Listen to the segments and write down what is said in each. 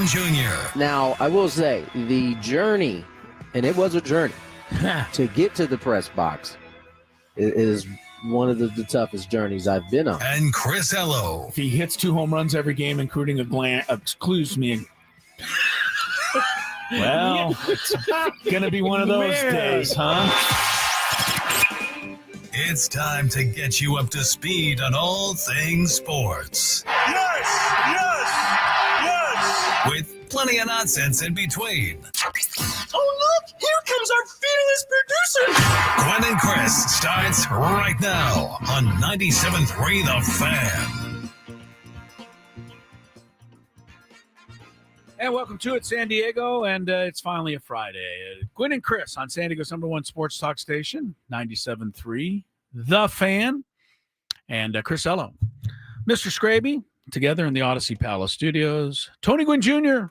Jr. Now, I will say the journey, and it was a journey, to get to the press box is one of the toughest journeys I've been on. And Chris Ello. If he hits 2 home runs every game, including well, it's going to be one of those days, huh? It's time to get you up to speed on all things sports. Yes! With plenty of nonsense in between. Oh, look! Here comes our fearless producer! Gwynn and Chris starts right now on 97.3 The Fan. And welcome to it, San Diego, and it's finally a Friday. Gwynn and Chris on San Diego's #1 sports talk station, 97.3 The Fan, and Chris Ello. Mr. Skraby, together in the Odyssey Palace studios. Tony Gwynn Jr.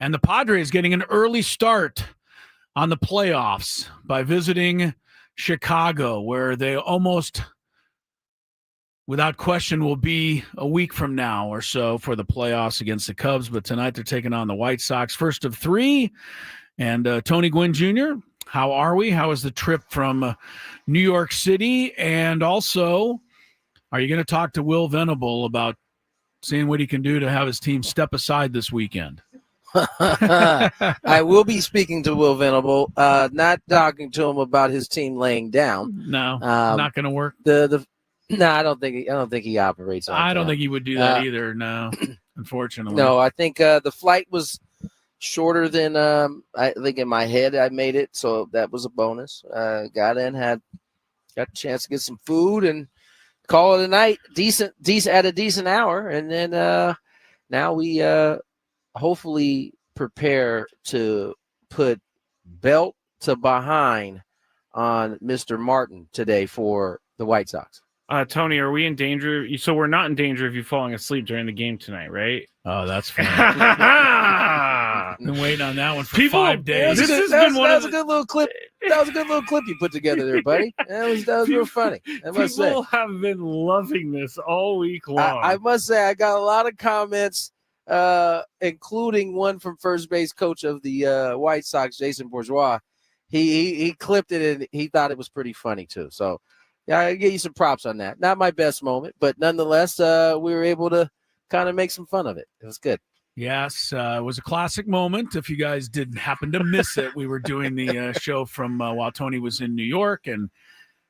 and the Padres getting an early start on the playoffs by visiting Chicago, where they almost, without question, will be a week from now or so for the playoffs against the Cubs. But tonight they're taking on the White Sox, first of 3. And Tony Gwynn Jr., how are we? How is the trip from New York City? And also, are you going to talk to Will Venable about seeing what he can do to have his team step aside this weekend? I will be speaking to Will Venable, not talking to him about his team laying down. No, not going to work. No, I don't think he operates on I don't think he would do that either. No, unfortunately. No, I think the flight was shorter than I think in my head I made it, so that was a bonus. Got got a chance to get some food and call it a night. Decent at a decent hour, and then now we hopefully prepare to put belt to behind on Mr. Martin today for the White Sox. Tony, are we in danger? So we're not in danger of you falling asleep during the game tonight, right? Oh, that's funny. Been waiting on that one for 5 days. That was a good little clip. That was a good little clip you put together there, buddy. That was real funny. I must say. People have been loving this all week long. I must say, I got a lot of comments, including one from first base coach of the White Sox, Jason Bourgeois. He clipped it and he thought it was pretty funny too. So. Yeah, I give you some props on that. Not my best moment, but nonetheless, we were able to kind of make some fun of it. It was good. Yes, it was a classic moment. If you guys didn't happen to miss it, we were doing the show from while Tony was in New York, and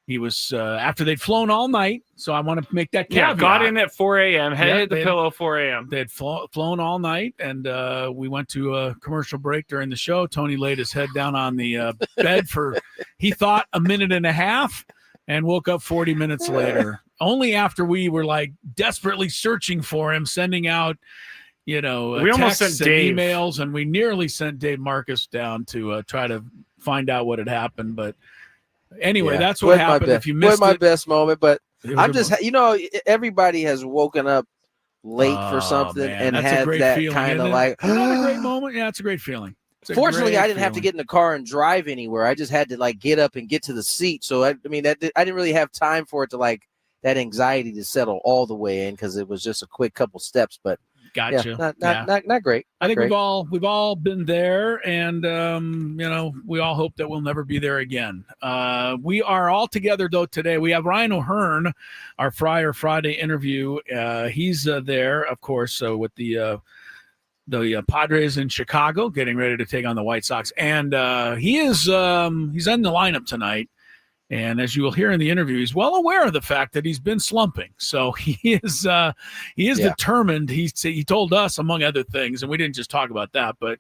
he was after they'd flown all night. So I want to make that caveat. Yeah, got in at 4 a.m., headed the pillow 4 a.m. They had flown all night, and we went to a commercial break during the show. Tony laid his head down on the bed for, he thought, a minute and a half. And woke up 40 minutes later, only after we were like desperately searching for him, sending out, we almost sent Dave emails, and we nearly sent Dave Marcus down to try to find out what had happened. But anyway, that's what happened. If you missed my best moment, but I'm just, everybody has woken up late for something and had that kind of like, a great moment. Yeah, it's a great feeling. Fortunately, I didn't have to get in the car and drive anywhere. I just had to like get up and get to the seat. So I didn't really have time for it to like that anxiety to settle all the way in because it was just a quick couple steps. But gotcha. Not great. I think we've all been there, and we all hope that we'll never be there again. We are all together though today. We have Ryan O'Hearn, our Friday interview. He's there, of course, with the Padres in Chicago, getting ready to take on the White Sox, and he's in the lineup tonight. And as you will hear in the interview, he's well aware of the fact that he's been slumping. So he is determined. He told us, among other things, and we didn't just talk about that, but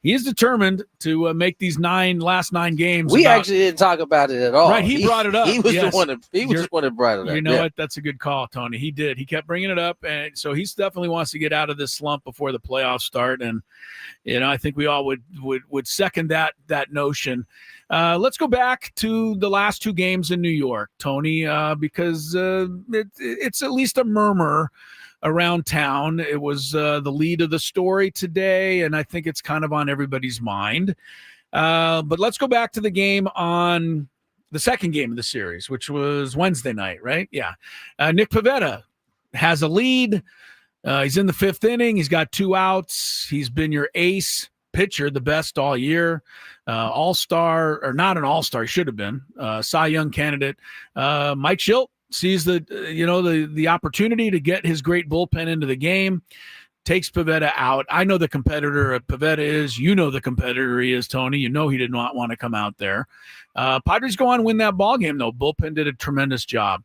he is determined to make these last 9 games. We actually didn't talk about it at all. Right, he brought it up. He was the one that brought it up. You know what? That's a good call, Tony. He did. He kept bringing it up, and so he definitely wants to get out of this slump before the playoffs start. And I think we all would second that notion. Let's go back to the last 2 games in New York, Tony, because it's at least a murmur around town. It was the lead of the story today, and I think it's kind of on everybody's mind. But let's go back to the game on the second game of the series, which was Wednesday night, right? Yeah. Nick Pivetta has a lead. He's in the 5th inning. He's got 2 outs. He's been your ace pitcher, the best all year. All-star, or not an all-star, he should have been. Cy Young candidate. Mike Schilt sees the opportunity to get his great bullpen into the game, takes Pivetta out. I know the competitor Pivetta is. You know the competitor he is, Tony. You know he did not want to come out there. Padres go on and win that ball game, though. Bullpen did a tremendous job.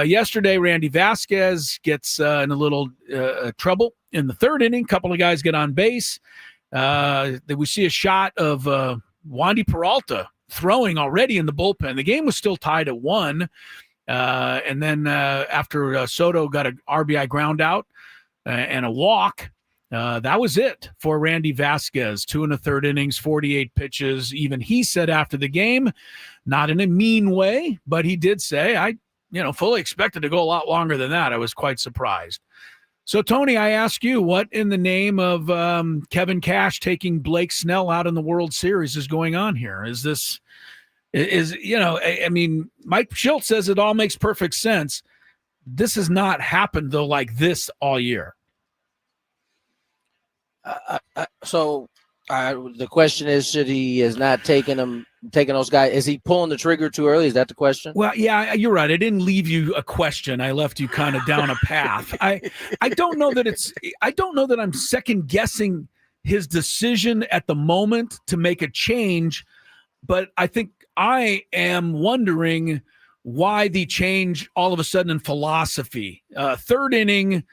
Yesterday, Randy Vasquez gets in a little trouble in the 3rd inning. A couple of guys get on base. We see a shot of Wandy Peralta throwing already in the bullpen. The game was still tied at 1. And then after Soto got an RBI ground out and a walk, that was it for Randy Vasquez. 2 1/3 innings, 48 pitches. Even he said after the game, not in a mean way, but he did say, I fully expected to go a lot longer than that. I was quite surprised. So, Tony, I ask you, what in the name of Kevin Cash taking Blake Snell out in the World Series is going on here? Mike Schilt says it all makes perfect sense. This has not happened, though, like this all year. The question is, should he is not taking those guys? Is he pulling the trigger too early? Is that the question? Well, yeah, you're right. I didn't leave you a question. I left you kind of down a path. I don't know that I'm second guessing his decision at the moment to make a change, but I think I am wondering why the change all of a sudden in philosophy. 3rd inning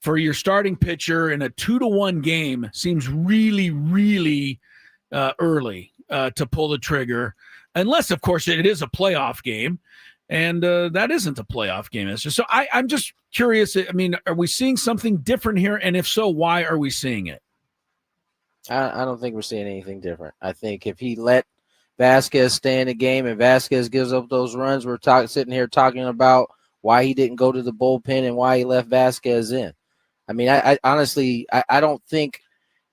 for your starting pitcher in a 2-1 game seems really, really early to pull the trigger, unless, of course, it is a playoff game, and that isn't a playoff game. So I'm just curious. I mean, are we seeing something different here? And if so, why are we seeing it? I don't think we're seeing anything different. I think if he let Vasquez stay in the game and Vasquez gives up those runs, we're sitting here talking about why he didn't go to the bullpen and why he left Vasquez in. I mean, I honestly don't think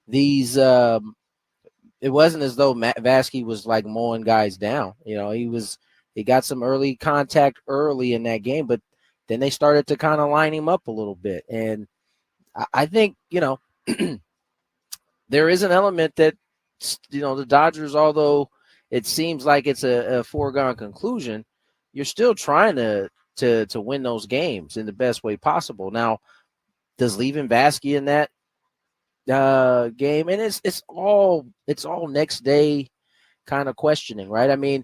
these it wasn't as though Vasquez was like mowing guys down. He got some early contact early in that game, but then they started to kind of line him up a little bit. And I think, there is an element that, the Dodgers, although it seems like it's a foregone conclusion, you're still trying to win those games in the best way possible. Now, does leaving Vasquez in that game, and it's all next day kind of questioning, right? I mean,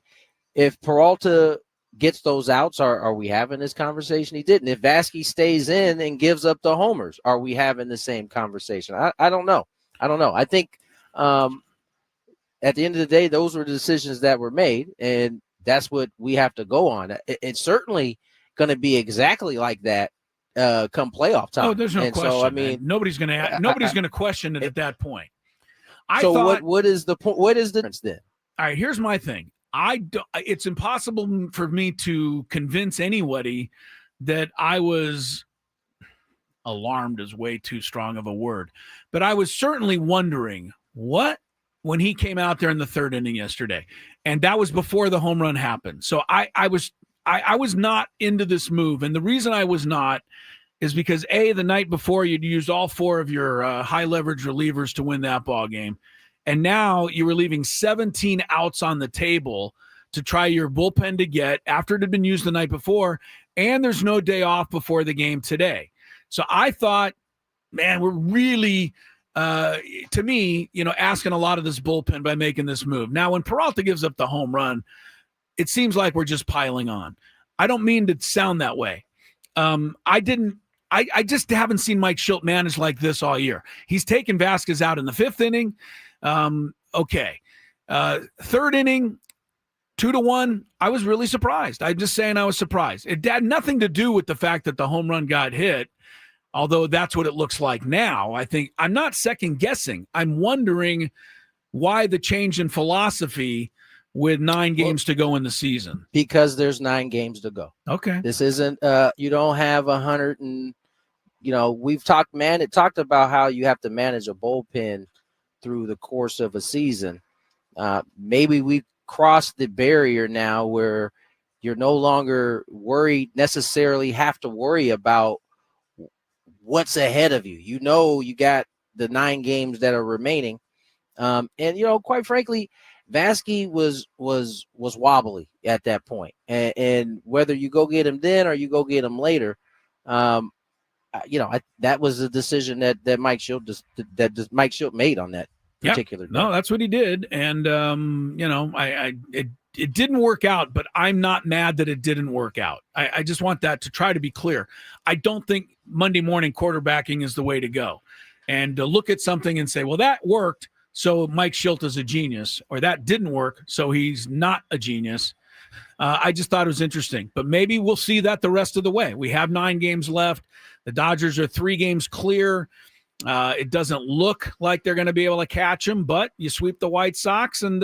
if Peralta gets those outs, are we having this conversation? He didn't. If Vasquez stays in and gives up the homers, are we having the same conversation? I don't know. I think at the end of the day, those were the decisions that were made, and that's what we have to go on. It's certainly going to be exactly like that come playoff time. Oh, there's no question. So, I mean, nobody's going to question it at that point. What is the point? What is the difference then? All right, here's my thing. It's impossible for me to convince anybody that I was alarmed is way too strong of a word, but I was certainly wondering when he came out there in the 3rd inning yesterday, and that was before the home run happened. So I was not into this move, and the reason I was not is because the night before you'd used all 4 of your high leverage relievers to win that ball game, and now you were leaving 17 outs on the table to try your bullpen to get after it had been used the night before, and there's no day off before the game today. So I thought, man, we're really, to me, asking a lot of this bullpen by making this move. Now, when Peralta gives up the home run, it seems like we're just piling on. I don't mean to sound that way. I just haven't seen Mike Schilt manage like this all year. He's taken Vasquez out in the 5th inning. Okay. 3rd inning, 2-1. I was really surprised. I'm just saying I was surprised. It had nothing to do with the fact that the home run got hit, although that's what it looks like now. I think I'm not second guessing. I'm wondering why the change in philosophy with 9 games to go in the season. Because there's 9 games to go. Okay. This isn't you don't have 100 and we've talked about how you have to manage a bullpen through the course of a season. Maybe we crossed the barrier now where you're no longer necessarily have to worry about what's ahead of you. You know, you got the 9 games that are remaining. And, you know, quite frankly, Vasquez was wobbly at that point. And whether you go get him then or you go get him later, you know, that was a decision that Mike Schilt Mike Schilt made on that particular day. No, that's what he did. And, you know, it didn't work out, but I'm not mad that it didn't work out. I just want that to try to be clear. I don't think Monday morning quarterbacking is the way to go. And to look at something and say, well, that worked, so Mike Schilt is a genius, or that didn't work, so he's not a genius. I just thought it was interesting. But maybe we'll see that the rest of the way. We have 9 games left. The Dodgers are 3 games clear. It doesn't look like they're going to be able to catch them, but you sweep the White Sox and,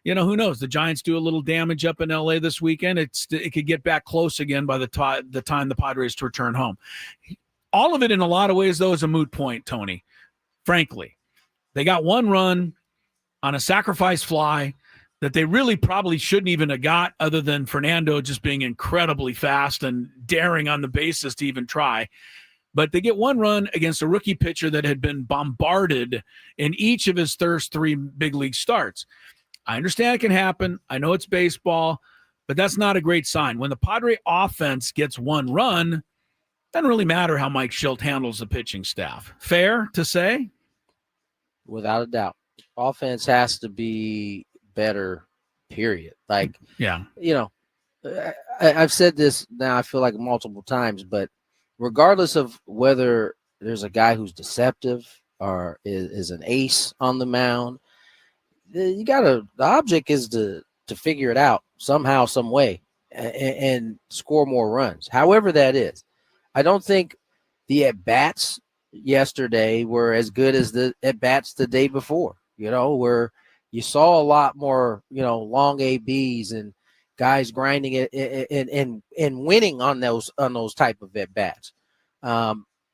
you know, who knows? The Giants do a little damage up in L.A. this weekend. It could get back close again by the time the Padres return home. All of it in a lot of ways, though, is a moot point, Tony, frankly. They got 1 run on a sacrifice fly that they really probably shouldn't even have got, other than Fernando just being incredibly fast and daring on the bases to even try. But they get 1 run against a rookie pitcher that had been bombarded in each of his first 3 big league starts. I understand it can happen. I know it's baseball, but that's not a great sign. When the Padre offense gets 1 run, it doesn't really matter how Mike Schilt handles the pitching staff. Fair to say? Without a doubt. Offense has to be better, period. Like, yeah, you know, I've said this now, I feel like multiple times, but regardless of whether there's a guy who's deceptive or is an ace on the mound, the object is to figure it out somehow, some way, and score more runs, however that is. I don't think the at-bats yesterday were as good as the at-bats the day before, you know, where you saw a lot more, you know, long ABs and guys grinding it and winning on those type of at-bats.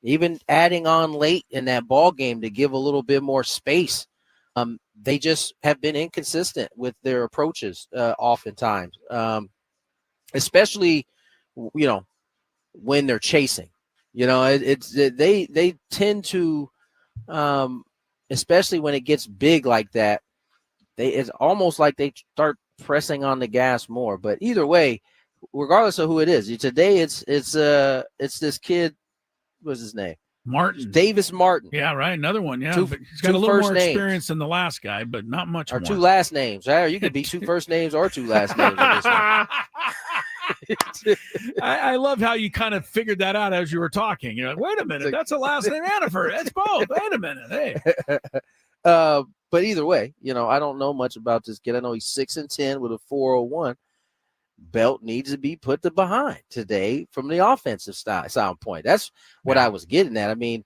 Even adding on late in that ball game to give a little bit more space. They just have been inconsistent with their approaches oftentimes, especially, you know, when they're chasing. You know, they tend to, especially when it gets big like that, it's almost like they start pressing on the gas more. But either way, regardless of who it is, today it's this kid. What's his name? Martin. Davis Martin. Yeah, right. Another one. Yeah, He's got a little more names. Experience than the last guy, but not much or more. 2 last names. You could be 2 first names or 2 last names. In this one. I love how you kind of figured that out as you were talking. You're like, wait a minute, that's a last name and a first. That's both. Wait a minute. Hey. But either way, you know, I don't know much about this kid. I know he's 6-10 with a 4.01. Belt needs to be put to behind today from the offensive sound point. That's what I was getting at. I mean,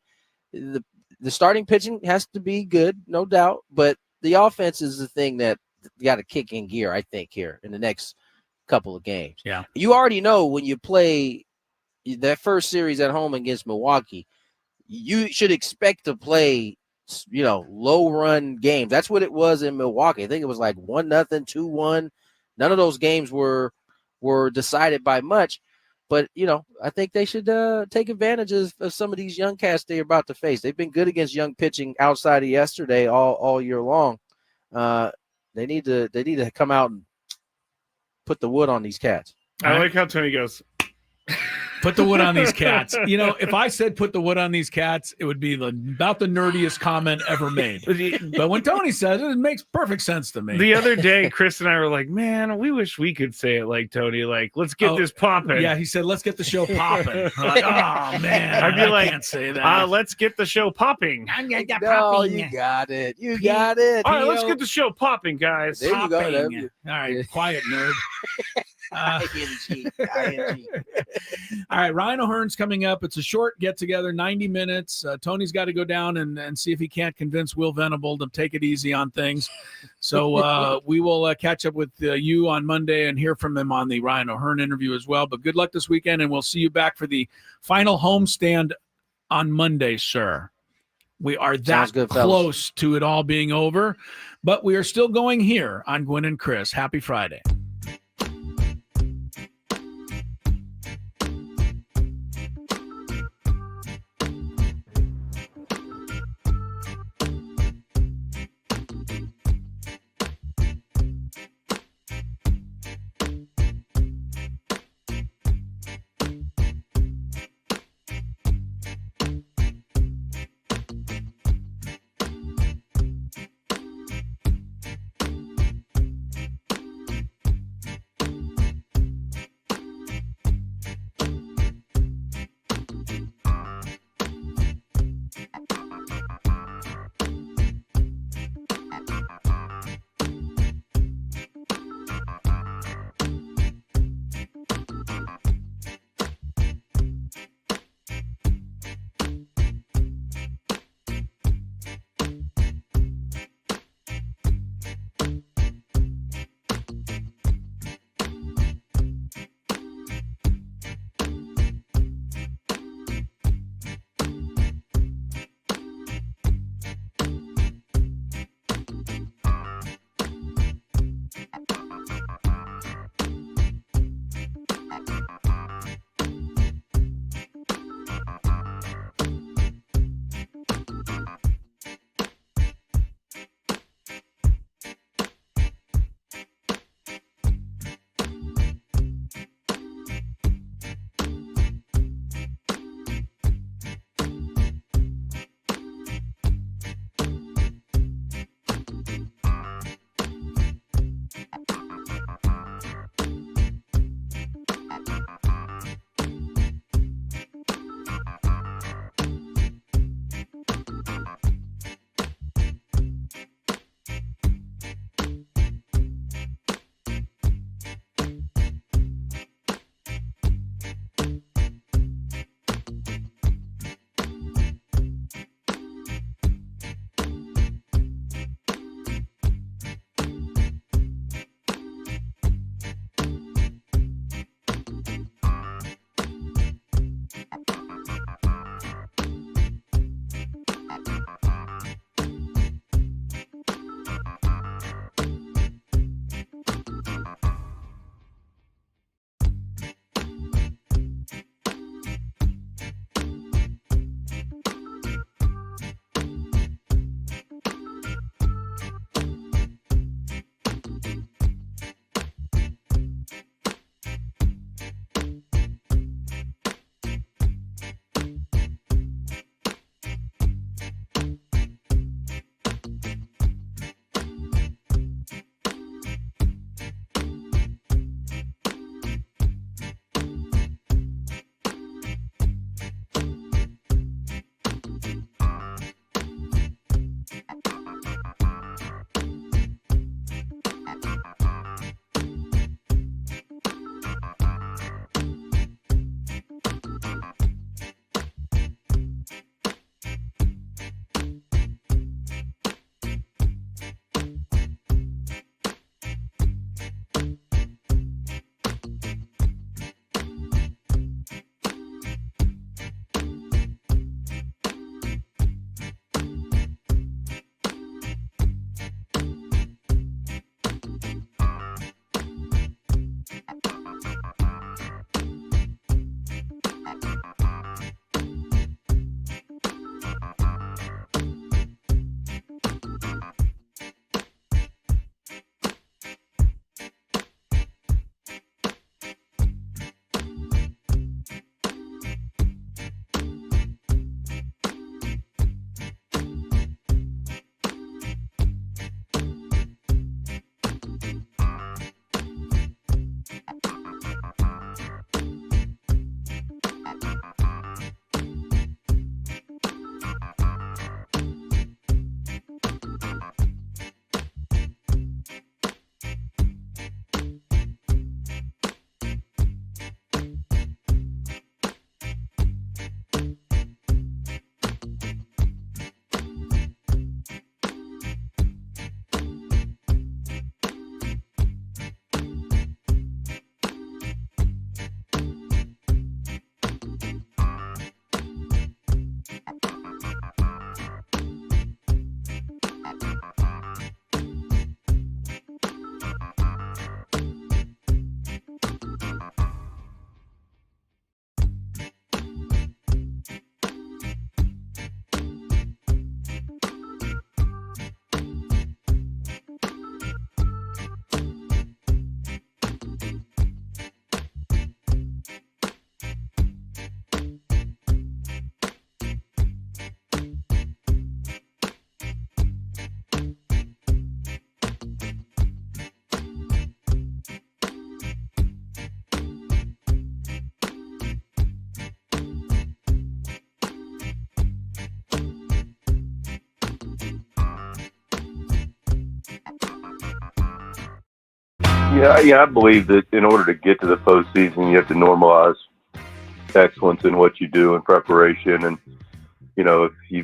the starting pitching has to be good, no doubt, but the offense is the thing that you got to kick in gear, I think, here in the next couple of games. Yeah. You already know when you play that first series at home against Milwaukee, you should expect to play, you know, low run games. That's what it was in Milwaukee. I think it was like 1-0, 2-1. None of those games were decided by much, but you know, I think they should take advantage of some of these young cats they're about to face. They've been good against young pitching outside of yesterday all year long. They need to come out and put the wood on these cats. I like how Tony goes, put the wood on these cats. You know, if I said put the wood on these cats, it would be about the nerdiest comment ever made. But when Tony says it, it makes perfect sense to me. The other day, Chris and I were like, man, we wish we could say it like Tony. Like, let's get this popping. Yeah, he said, let's get the show popping. Like, oh, man. I'd be like, can't say that. Let's get the show popping. You got it. You got it. All right, let's get the show popping, guys. There you go. All right, quiet, nerd. ING. All right, Ryan O'Hearn's coming up. It's a short get-together, 90 minutes. Tony's got to go down and see if he can't convince Will Venable to take it easy on things. So we will catch up with you on Monday and hear from him on the Ryan O'Hearn interview as well. But good luck this weekend, and we'll see you back for the final homestand on Monday, sir. We are that close to it all being over, but we are still going here on Gwynn and Chris. Happy Friday. I believe that in order to get to the postseason, you have to normalize excellence in what you do in preparation. And if you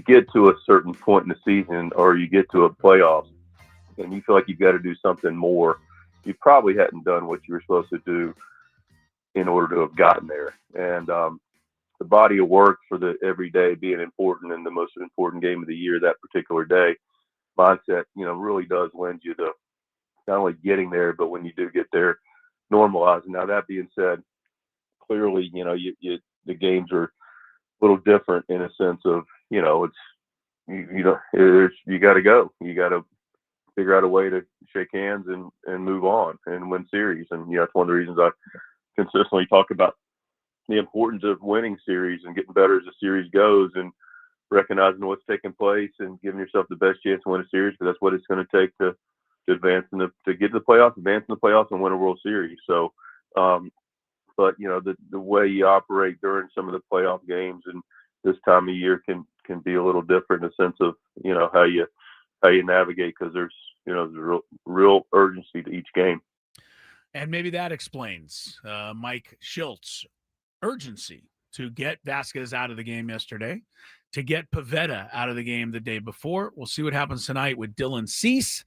get to a certain point in the season, or you get to a playoffs, and you feel like you've got to do something more, you probably hadn't done what you were supposed to do in order to have gotten there. And the body of work for the everyday being important and the most important game of the year that particular day mindset, really does lend you to not only getting there, but when you do get there, normalizing. Now, that being said, clearly, the games are a little different in a sense of, it's, you got to go. You got to figure out a way to shake hands and move on and win series. And, that's one of the reasons I consistently talk about the importance of winning series and getting better as the series goes, and recognizing what's taking place and giving yourself the best chance to win a series, because that's what it's going to take to advance to get to the playoffs, advance in the playoffs, and win a World Series. So, but the way you operate during some of the playoff games and this time of year can be a little different in the sense of how you navigate, because there's real urgency to each game. And maybe that explains Mike Schilt's urgency to get Vasquez out of the game yesterday, to get Pivetta out of the game the day before. We'll see what happens tonight with Dylan Cease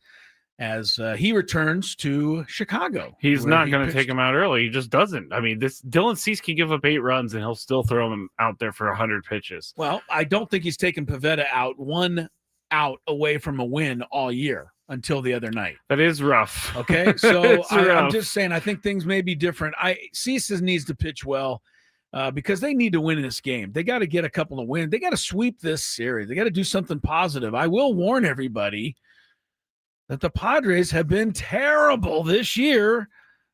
as he returns to Chicago. He's not going to take him out early. He just doesn't. I mean, this Dylan Cease can give up 8 runs and he'll still throw him out there for 100 pitches. Well, I don't think he's taken Pivetta out, 1 out away from a win all year until the other night. That is rough. Okay, so I'm just saying, I think things may be different. Cease needs to pitch well because they need to win in this game. They got to get a couple of wins. They got to sweep this series. They got to do something positive. I will warn everybody that the Padres have been terrible this year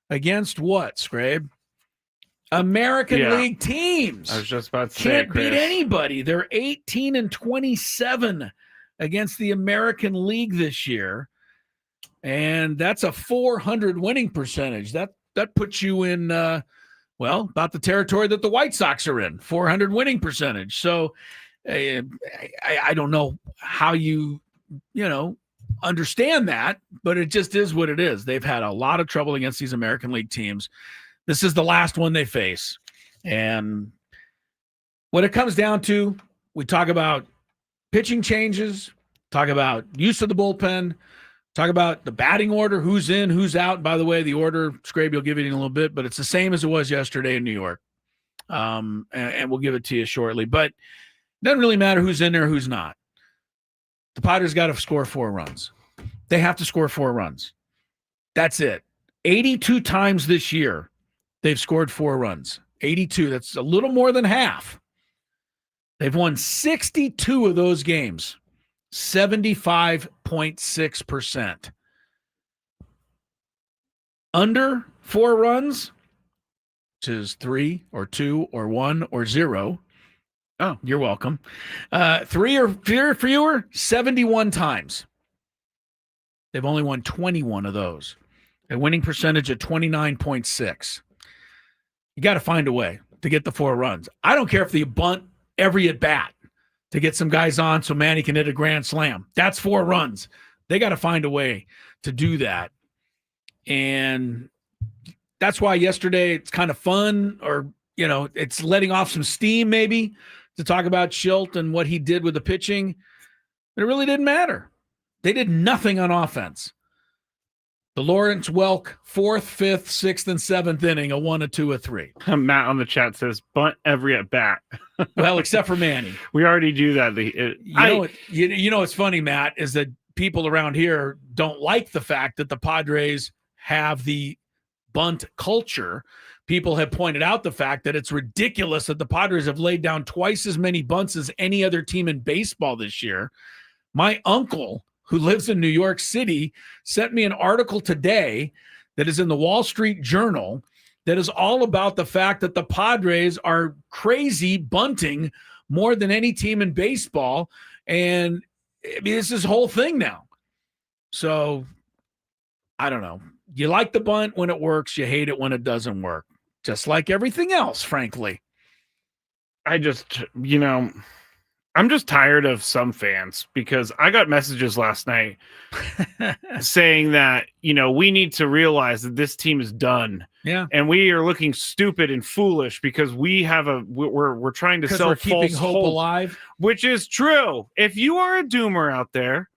against what, Skrabe? American League teams. I was just about to say, can't beat anybody. They're 18-27 against the American League this year, and that's a .400 winning percentage. That puts you in about the territory that the White Sox are in, .400 winning percentage. So I don't know how you understand that, but it just is what it is. They've had a lot of trouble against these American League teams. This is the last one they face. And when it comes down to, we talk about pitching changes, talk about use of the bullpen, talk about the batting order, who's in, who's out. By the way, the order, Skraby will give it in a little bit, but it's the same as it was yesterday in New York. And we'll give it to you shortly. But it doesn't really matter who's in there, who's not. The Padres got to score 4 runs. They have to score 4 runs. That's it. 82 times this year, they've scored 4 runs. 82. That's a little more than half. They've won 62 of those games, 75.6%. Under 4 runs, which is 3 or 2 or 1 or 0. Oh, you're welcome. 3 or fewer, 71 times. They've only won 21 of those. A winning percentage of 29.6. You got to find a way to get the 4 runs. I don't care if you bunt every at bat to get some guys on so Manny can hit a grand slam. That's 4 runs. They got to find a way to do that. And that's why yesterday it's kind of fun, or, it's letting off some steam maybe to talk about Schilt and what he did with the pitching. But it really didn't matter. They did nothing on offense. The Lawrence Welk 4th, 5th, 6th, and 7th inning, a 1, a 2, a 3. Matt on the chat says bunt every at bat. Well, except for Manny. We already do that. What's funny, Matt, is that people around here don't like the fact that the Padres have the bunt culture. People have pointed out the fact that it's ridiculous that the Padres have laid down twice as many bunts as any other team in baseball this year. My uncle, who lives in New York City, sent me an article today that is in the Wall Street Journal that is all about the fact that the Padres are crazy bunting more than any team in baseball. And it's this whole thing now. So I don't know. You like the bunt when it works. You hate it when it doesn't work. Just like everything else, frankly. I just, I'm just tired of some fans because I got messages last night saying that, we need to realize that this team is done. Yeah. And we are looking stupid and foolish because we're trying to sell we're keeping false hope alive, which is true. If you are a doomer out there,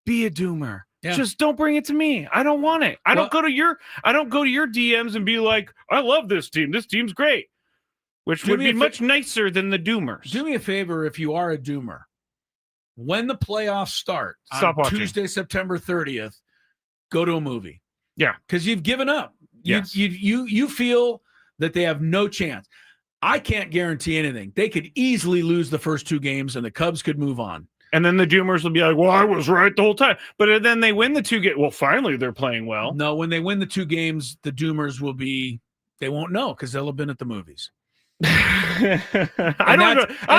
be a doomer. Yeah. Just don't bring it to me. I don't want it. I don't go to your DMs and be like, I love this team. This team's great. Which would be much nicer than the doomers. Do me a favor if you are a doomer. When the playoffs start Stop on watching. Tuesday, September 30th, go to a movie. Yeah. Because you've given up. Yes. You feel that they have no chance. I can't guarantee anything. They could easily lose the first 2 games and the Cubs could move on. And then the doomers will be like, well, I was right the whole time. But then they win the 2 games. Well, finally, they're playing well. No, when they win the 2 games, the doomers they won't know because they'll have been at the movies. I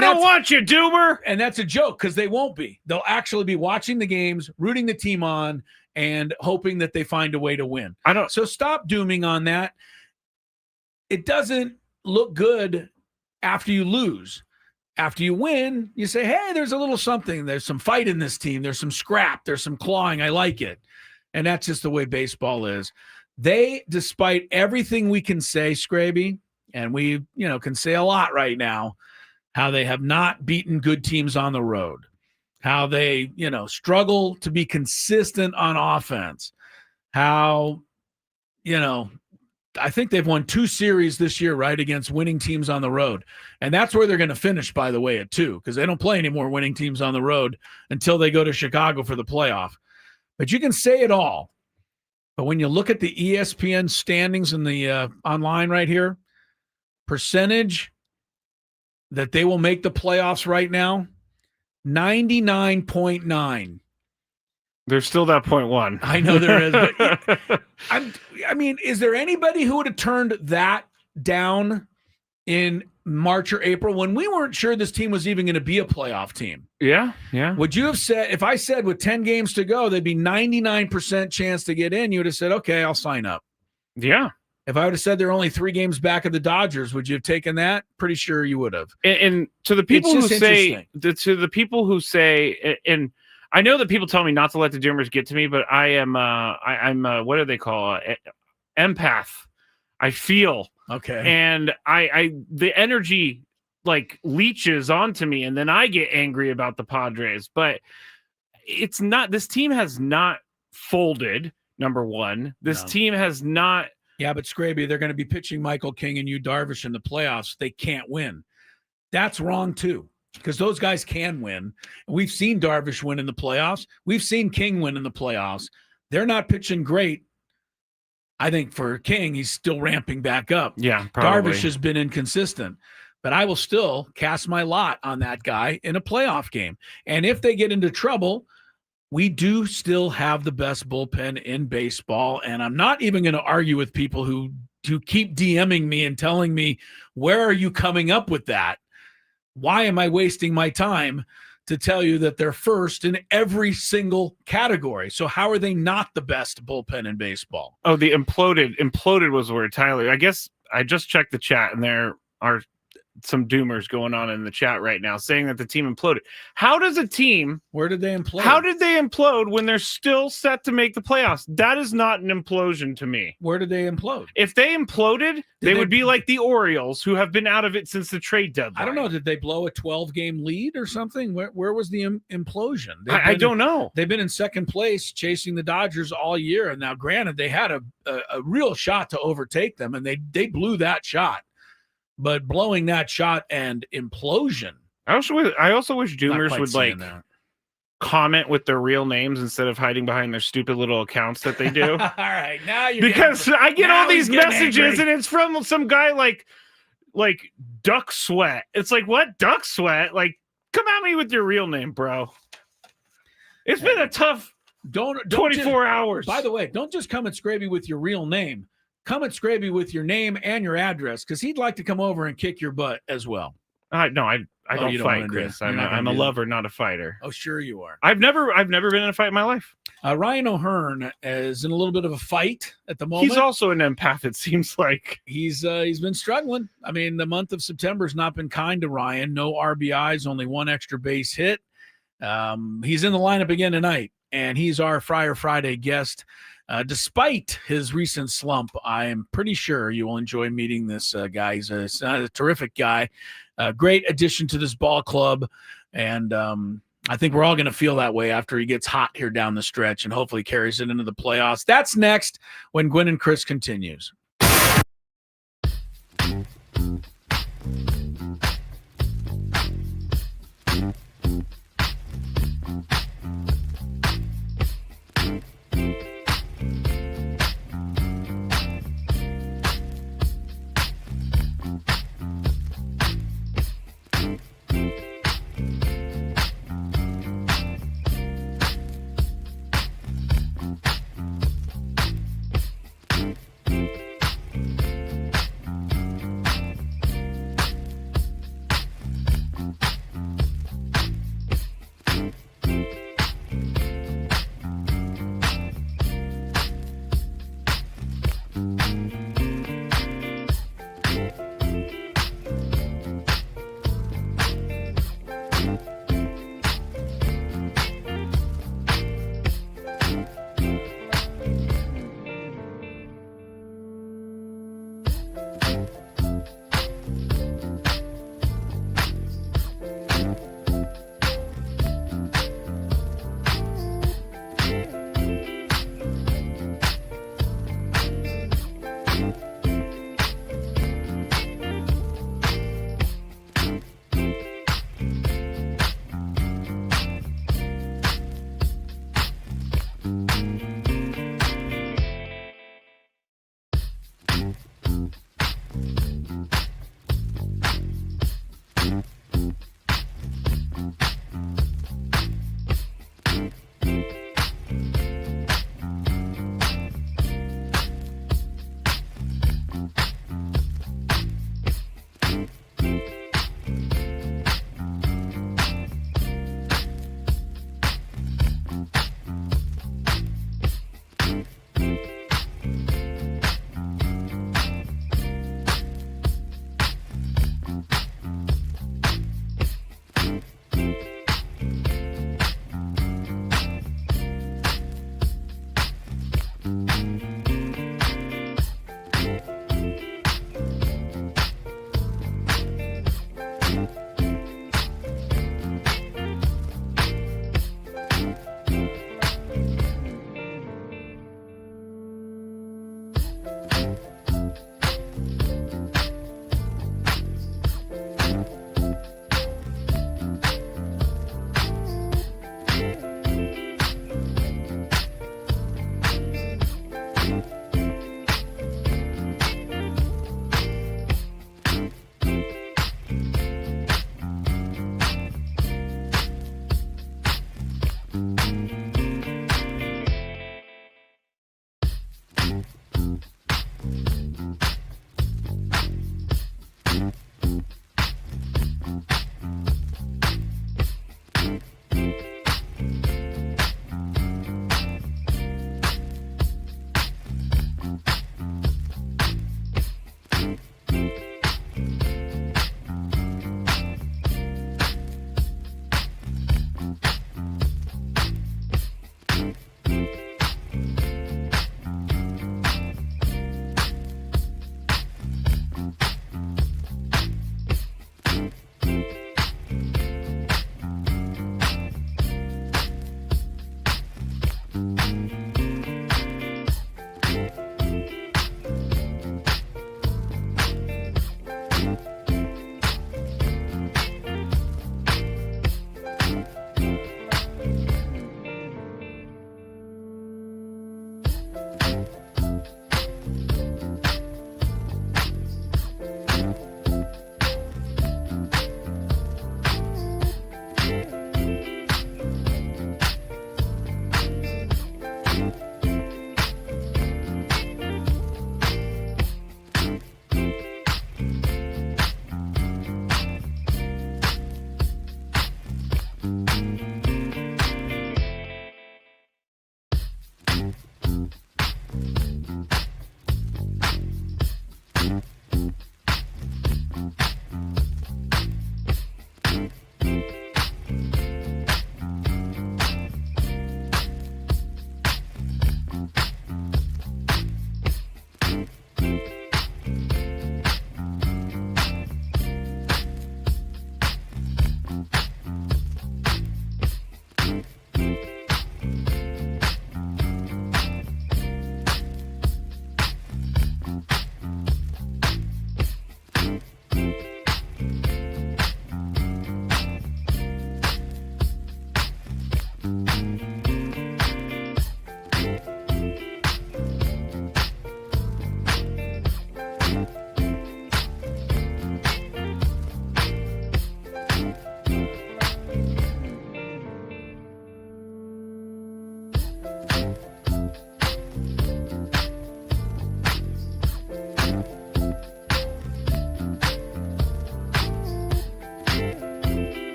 don't want you, doomer. And that's a joke because they won't be. They'll actually be watching the games, rooting the team on, and hoping that they find a way to win. So stop dooming on that. It doesn't look good after you lose. After you win, you say, hey, there's a little something. There's some fight in this team. There's some scrap. There's some clawing. I like it. And that's just the way baseball is. They, despite everything we can say, Skraby, and we, can say a lot right now, how they have not beaten good teams on the road, how they, struggle to be consistent on offense, how, I think they've won 2 series this year, right, against winning teams on the road. And that's where they're going to finish, by the way, at 2, because they don't play any more winning teams on the road until they go to Chicago for the playoff. But you can say it all. But when you look at the ESPN standings in the online right here, percentage that they will make the playoffs right now, 99.9. There's still that 0.1. I know there is, but I mean, is there anybody who would have turned that down in March or April when we weren't sure this team was even going to be a playoff team? Yeah. Would you have said, if I said with 10 games to go, there'd be 99% chance to get in, you would have said, okay, I'll sign up. Yeah. If I would have said they're only 3 games back of the Dodgers, would you have taken that? Pretty sure you would have. And to the people who say, and I know that people tell me not to let the doomers get to me, but I'm what do they call empath. I feel okay, and I the energy like leeches onto me, and then I get angry about the Padres. But it's not. This team has not folded. Number one, this team has not. Yeah, but Skraby, they're going to be pitching Michael King and Yu Darvish in the playoffs. They can't win. That's wrong, too, because those guys can win. We've seen Darvish win in the playoffs. We've seen King win in the playoffs. They're not pitching great. I think for King, he's still ramping back up. Yeah, probably. Darvish has been inconsistent. But I will still cast my lot on that guy in a playoff game. And if they get into trouble, we do still have the best bullpen in baseball, and I'm not even going to argue with people who keep DMing me and telling me, where are you coming up with that? Why am I wasting my time to tell you that they're first in every single category? So how are they not the best bullpen in baseball? Oh, the imploded was the word, Tyler. I guess I just checked the chat, and there are some doomers going on in the chat right now saying that the team imploded. How does a team... Where did they implode? How did they implode when they're still set to make the playoffs? That is not an implosion to me. Where did they implode? If they imploded, they would be like the Orioles, who have been out of it since the trade deadline. I don't know. Did they blow a 12-game lead or something? Where was the implosion? I don't know. They've been in second place chasing the Dodgers all year. And now, granted, they had a real shot to overtake them, and they blew that shot. But blowing that shot and implosion. I also wish doomers would comment with their real names instead of hiding behind their stupid little accounts that they do. All right, now you because I get all these messages angry. And it's from some guy like Duck Sweat. It's like, what? Duck Sweat? Like, come at me with your real name, bro. It's been a tough 24 hours. By the way, don't just come at Skraby with your real name. Come at Skraby with your name and your address, because he'd like to come over and kick your butt as well. No, I Oh, don't you don't fight, wanna do it. Chris. You're I'm not gonna a do that. lover, not a fighter. Oh, sure you are. I've never been in a fight in my life. Ryan O'Hearn is in a little bit of a fight at the moment. He's also an empath, it seems like. He's been struggling. I mean, the month of September has not been kind to Ryan. No RBIs, only one extra base hit. He's in the lineup again tonight, and he's our Friar Friday guest. Despite his recent slump, I am pretty sure you will enjoy meeting this guy. He's a terrific guy, a great addition to this ball club, and I think we're all going to feel that way after he gets hot here down the stretch and hopefully carries it into the playoffs. That's next when Gwynn and Chris continues.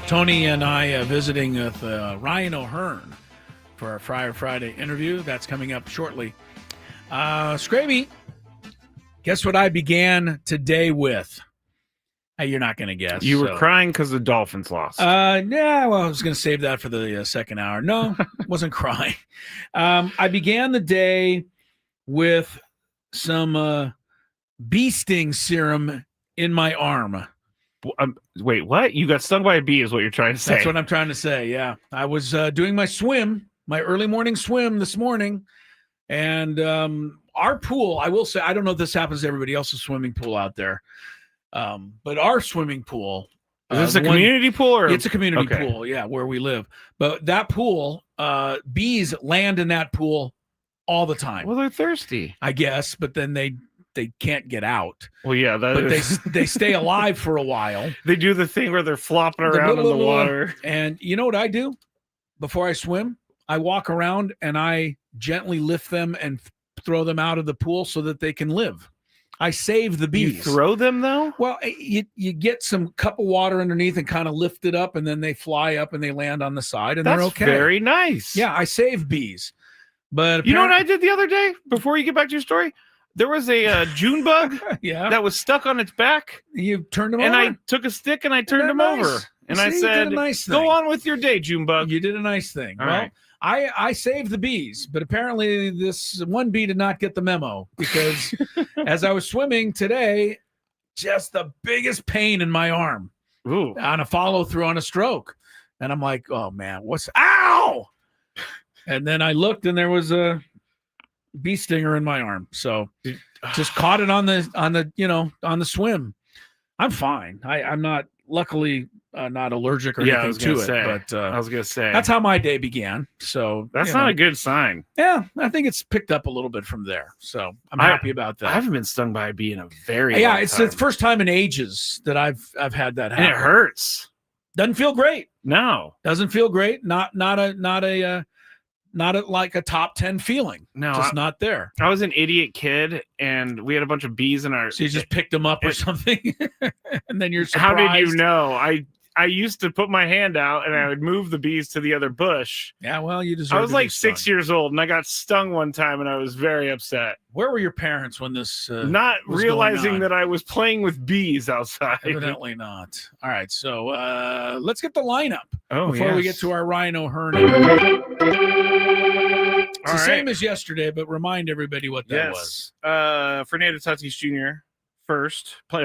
Tony and I visiting with Ryan O'Hearn for our Friar Friday interview. That's coming up shortly. Skraby, guess what I began today with? You're not going to guess. You were crying because the Dolphins lost. Yeah, well, I was going to save that for the second hour. No, wasn't crying. I began the day with some bee sting serum in my arm. Wait, what? You got stung by a bee is what you're trying to say. That's what I'm trying to say, yeah. I was doing my swim, my early morning swim this morning, and our pool, I will say, I don't know if this happens to everybody else's swimming pool out there, but our swimming pool. Is this a community pool? Or? It's a community pool, yeah, where we live. But that pool, bees land in that pool all the time. Well, they're thirsty. I guess, but then they can't get out. Well, yeah, but they stay alive for a while. They do the thing where they're flopping around in the water. And you know what I do before I swim? I walk around and I gently lift them and throw them out of the pool so that they can live. I save the bees. You throw them though? Well, you get some cup of water underneath and kind of lift it up, and then they fly up and they land on the side, and they're okay. Very nice. Yeah, I save bees. But you know what I did the other day? Before you get back to your story. There was a June bug that was stuck on its back. You turned him over? And I took a stick and I turned him over. And I said, go on with your day, June bug. You did a nice thing. All right. I saved the bees, but apparently this one bee did not get the memo because as I was swimming today, just the biggest pain in my arm. Ooh. On a follow-through on a stroke. And I'm like, oh, man, ow! And then I looked and there was a bee stinger in my arm, so just caught it on the swim. I'm fine. I'm not, luckily, not allergic or anything to it. But I was gonna say that's how my day began. So that's not a good sign. Yeah, I think it's picked up a little bit from there. So I'm happy about that. I haven't been stung by a bee in a very long time. It's the first time in ages that I've had that happen. And it hurts. Doesn't feel great. No, doesn't feel great. Not like a top 10 feeling. No, just not there. I was an idiot kid, and we had a bunch of bees in our. So you just picked them up or something, and then you're surprised. How did you know? I used to put my hand out and I would move the bees to the other bush. Yeah, well, you deserve. I was like 6 years old, and I got stung one time, and I was very upset. Where were your parents when this? Not realizing that I was playing with bees outside. Evidently not. All right, so let's get the lineup before we get to our Ryan O'Hearn. It's the same as yesterday, but remind everybody what that was. Fernando Tatis Jr.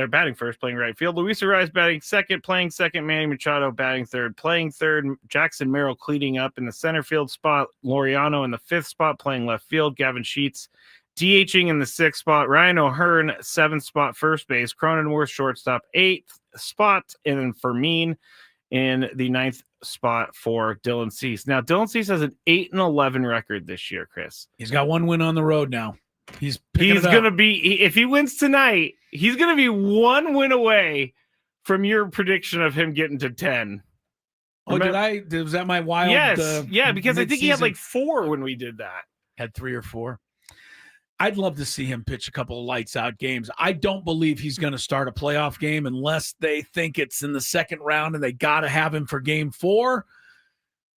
batting first, playing right field. Luis Ariz batting second, playing second. Manny Machado batting third, playing third. Jackson Merrill cleaning up in the center field spot. Laureano in the fifth spot, playing left field. Gavin Sheets DHing in the sixth spot. Ryan O'Hearn, seventh spot, first base. Cronenworth, shortstop, eighth spot. And then Fermin in the ninth spot for Dylan Cease. Now, Dylan Cease has an 8-11 record this year, Chris. He's got one win on the road now. He's going to be, if he wins tonight, he's going to be one win away from your prediction of him getting to 10. Oh, was that my wild? Yes. Yeah, because I think he had like 4 when we did that. Had 3 or 4. I'd love to see him pitch a couple of lights out games. I don't believe he's going to start a playoff game unless they think it's in the second round and they got to have him for game 4.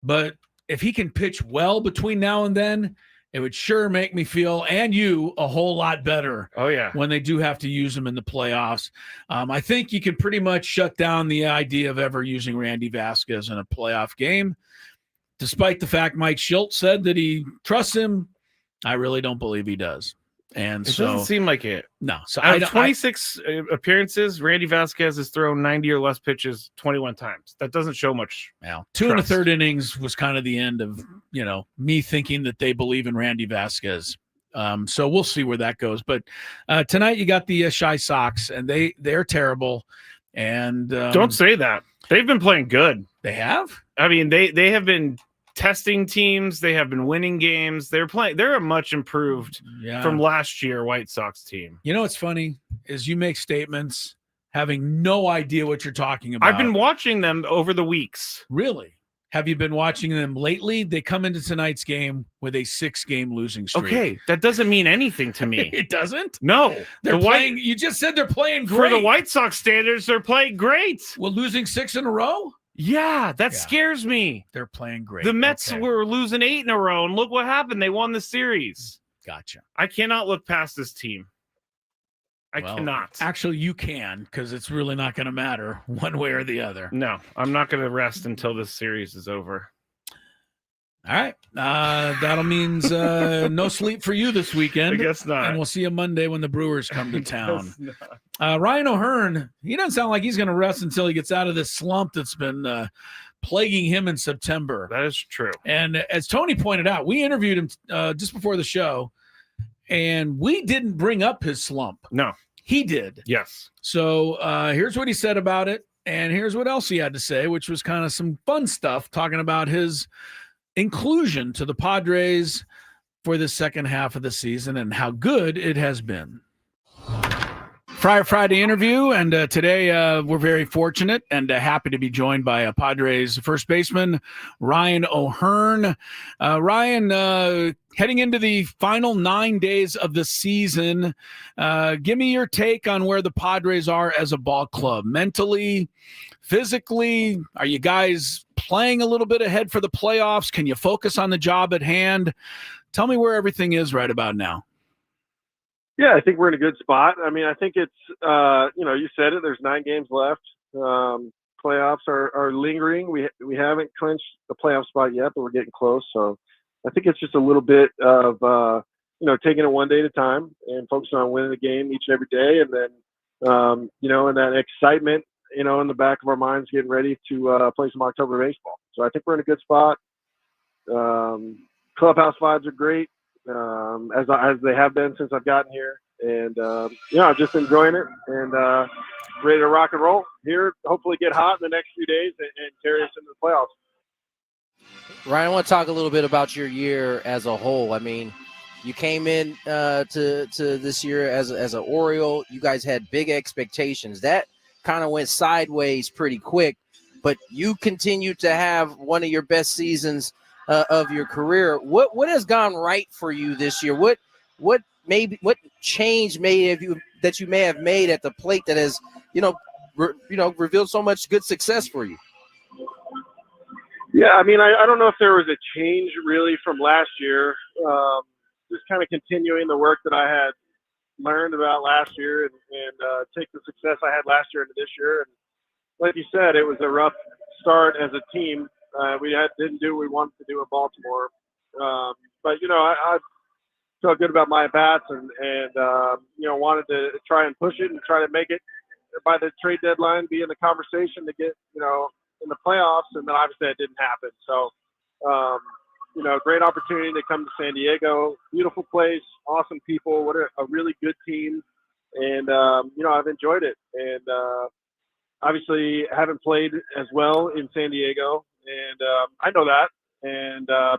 But if he can pitch well between now and then, it would sure make me feel, and you, a whole lot better. Oh, yeah. When they do have to use him in the playoffs. I think you can pretty much shut down the idea of ever using Randy Vasquez in a playoff game. Despite the fact Mike Schultz said that he trusts him, I really don't believe he does. And it doesn't seem like it. No. So out of 26 appearances, Randy Vasquez has thrown 90 or less pitches 21 times. That doesn't show much. Well, 2 1/3 innings was kind of the end of, me thinking that they believe in Randy Vasquez. So we'll see where that goes. But tonight you got the Shy Sox, and they're terrible. And don't say that. They've been playing good. They have? I mean, they have been testing teams. They have been winning games. They're a much improved from last year White Sox team. You know what's funny is you make statements having no idea what you're talking about. I've been watching them over the weeks. Really? Have you been watching them lately? They come into tonight's game with a 6-game losing streak. Okay, that doesn't mean anything to me. It doesn't? No. They're playing. You just said they're playing great. For the White Sox standards, they're playing great. Well, losing 6 in a row? Yeah, that scares me. They're playing great. The Mets were losing 8 in a row, and look what happened. They won the series. Gotcha. I cannot look past this team. I cannot. Actually, you can, because it's really not going to matter one way or the other. No, I'm not going to rest until this series is over. All right. That'll means no sleep for you this weekend. I guess not. And we'll see you Monday when the Brewers come to town. Ryan O'Hearn, he doesn't sound like he's going to rest until he gets out of this slump that's been plaguing him in September. That is true. And as Tony pointed out, we interviewed him just before the show, and we didn't bring up his slump. No. He did. Yes. So here's what he said about it, and here's what else he had to say, which was kind of some fun stuff, talking about his inclusion to the Padres for the second half of the season and how good it has been. Friday interview, and today we're very fortunate and happy to be joined by Padres first baseman Ryan O'Hearn. Ryan, heading into the final 9 days of the season, give me your take on where the Padres are as a ball club, mentally, physically. Are you guys playing a little bit ahead for the playoffs? Can you focus on the job at hand? Tell me where everything is right about now. Yeah, I think we're in a good spot. I mean, I think it's, you said it, there's 9 games left. Playoffs are lingering. We haven't clinched the playoff spot yet, but we're getting close. So I think it's just a little bit of, taking it one day at a time and focusing on winning the game each and every day. And then, and that excitement, in the back of our minds, getting ready to play some October baseball. So I think we're in a good spot. Clubhouse vibes are great. As they have been since I've gotten here, and I'm just enjoying it and ready to rock and roll here. Hopefully, get hot in the next few days and carry us into the playoffs. Ryan, I want to talk a little bit about your year as a whole. I mean, you came in to this year as an Oriole. You guys had big expectations. That kind of went sideways pretty quick, but you continued to have one of your best seasons of your career. What has gone right for you this year? What change that you may have made at the plate that has revealed so much good success for you? Yeah, I mean, I don't know if there was a change really from last year. Just kind of continuing the work that I had learned about last year and take the success I had last year into this year. And like you said, it was a rough start as a team. We didn't do what we wanted to do in Baltimore. But, I felt good about my bats and wanted to try and push it and try to make it by the trade deadline, be in the conversation to get, in the playoffs. And then obviously that didn't happen. So, great opportunity to come to San Diego. Beautiful place, awesome people. What a really good team. And, I've enjoyed it. And obviously haven't played as well in San Diego. And I know that,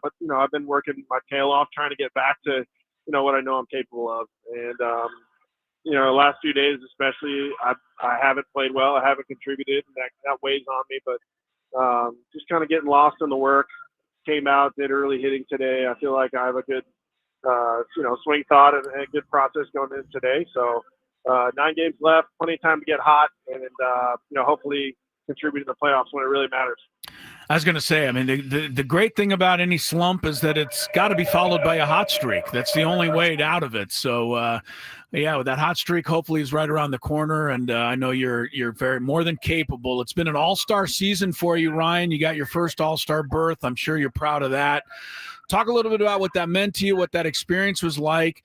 but I've been working my tail off trying to get back to what I know I'm capable of. And the last few days especially, I haven't played well. I haven't contributed, and that weighs on me. But just kind of getting lost in the work. Came out, did early hitting today. I feel like I have a good swing thought and a good process going in today. So 9 games left, plenty of time to get hot, and hopefully contribute to the playoffs when it really matters. I was going to say, I mean, the great thing about any slump is that it's got to be followed by a hot streak. That's the only way out of it. So, with that hot streak, hopefully is right around the corner. And I know you're very more than capable. It's been an all-star season for you, Ryan. You got your first all-star berth. I'm sure you're proud of that. Talk a little bit about what that meant to you, what that experience was like.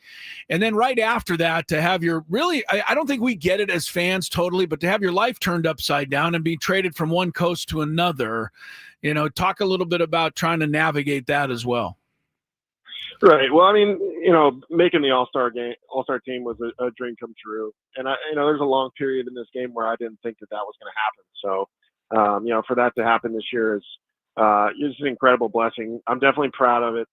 And then right after that, to have your I don't think we get it as fans totally, but to have your life turned upside down and be traded from one coast to another, talk a little bit about trying to navigate that as well. Right. Well, I mean, making the all-star team was a dream come true. And there's a long period in this game where I didn't think that was going to happen. So, for that to happen this year is it's an incredible blessing. I'm definitely proud of it.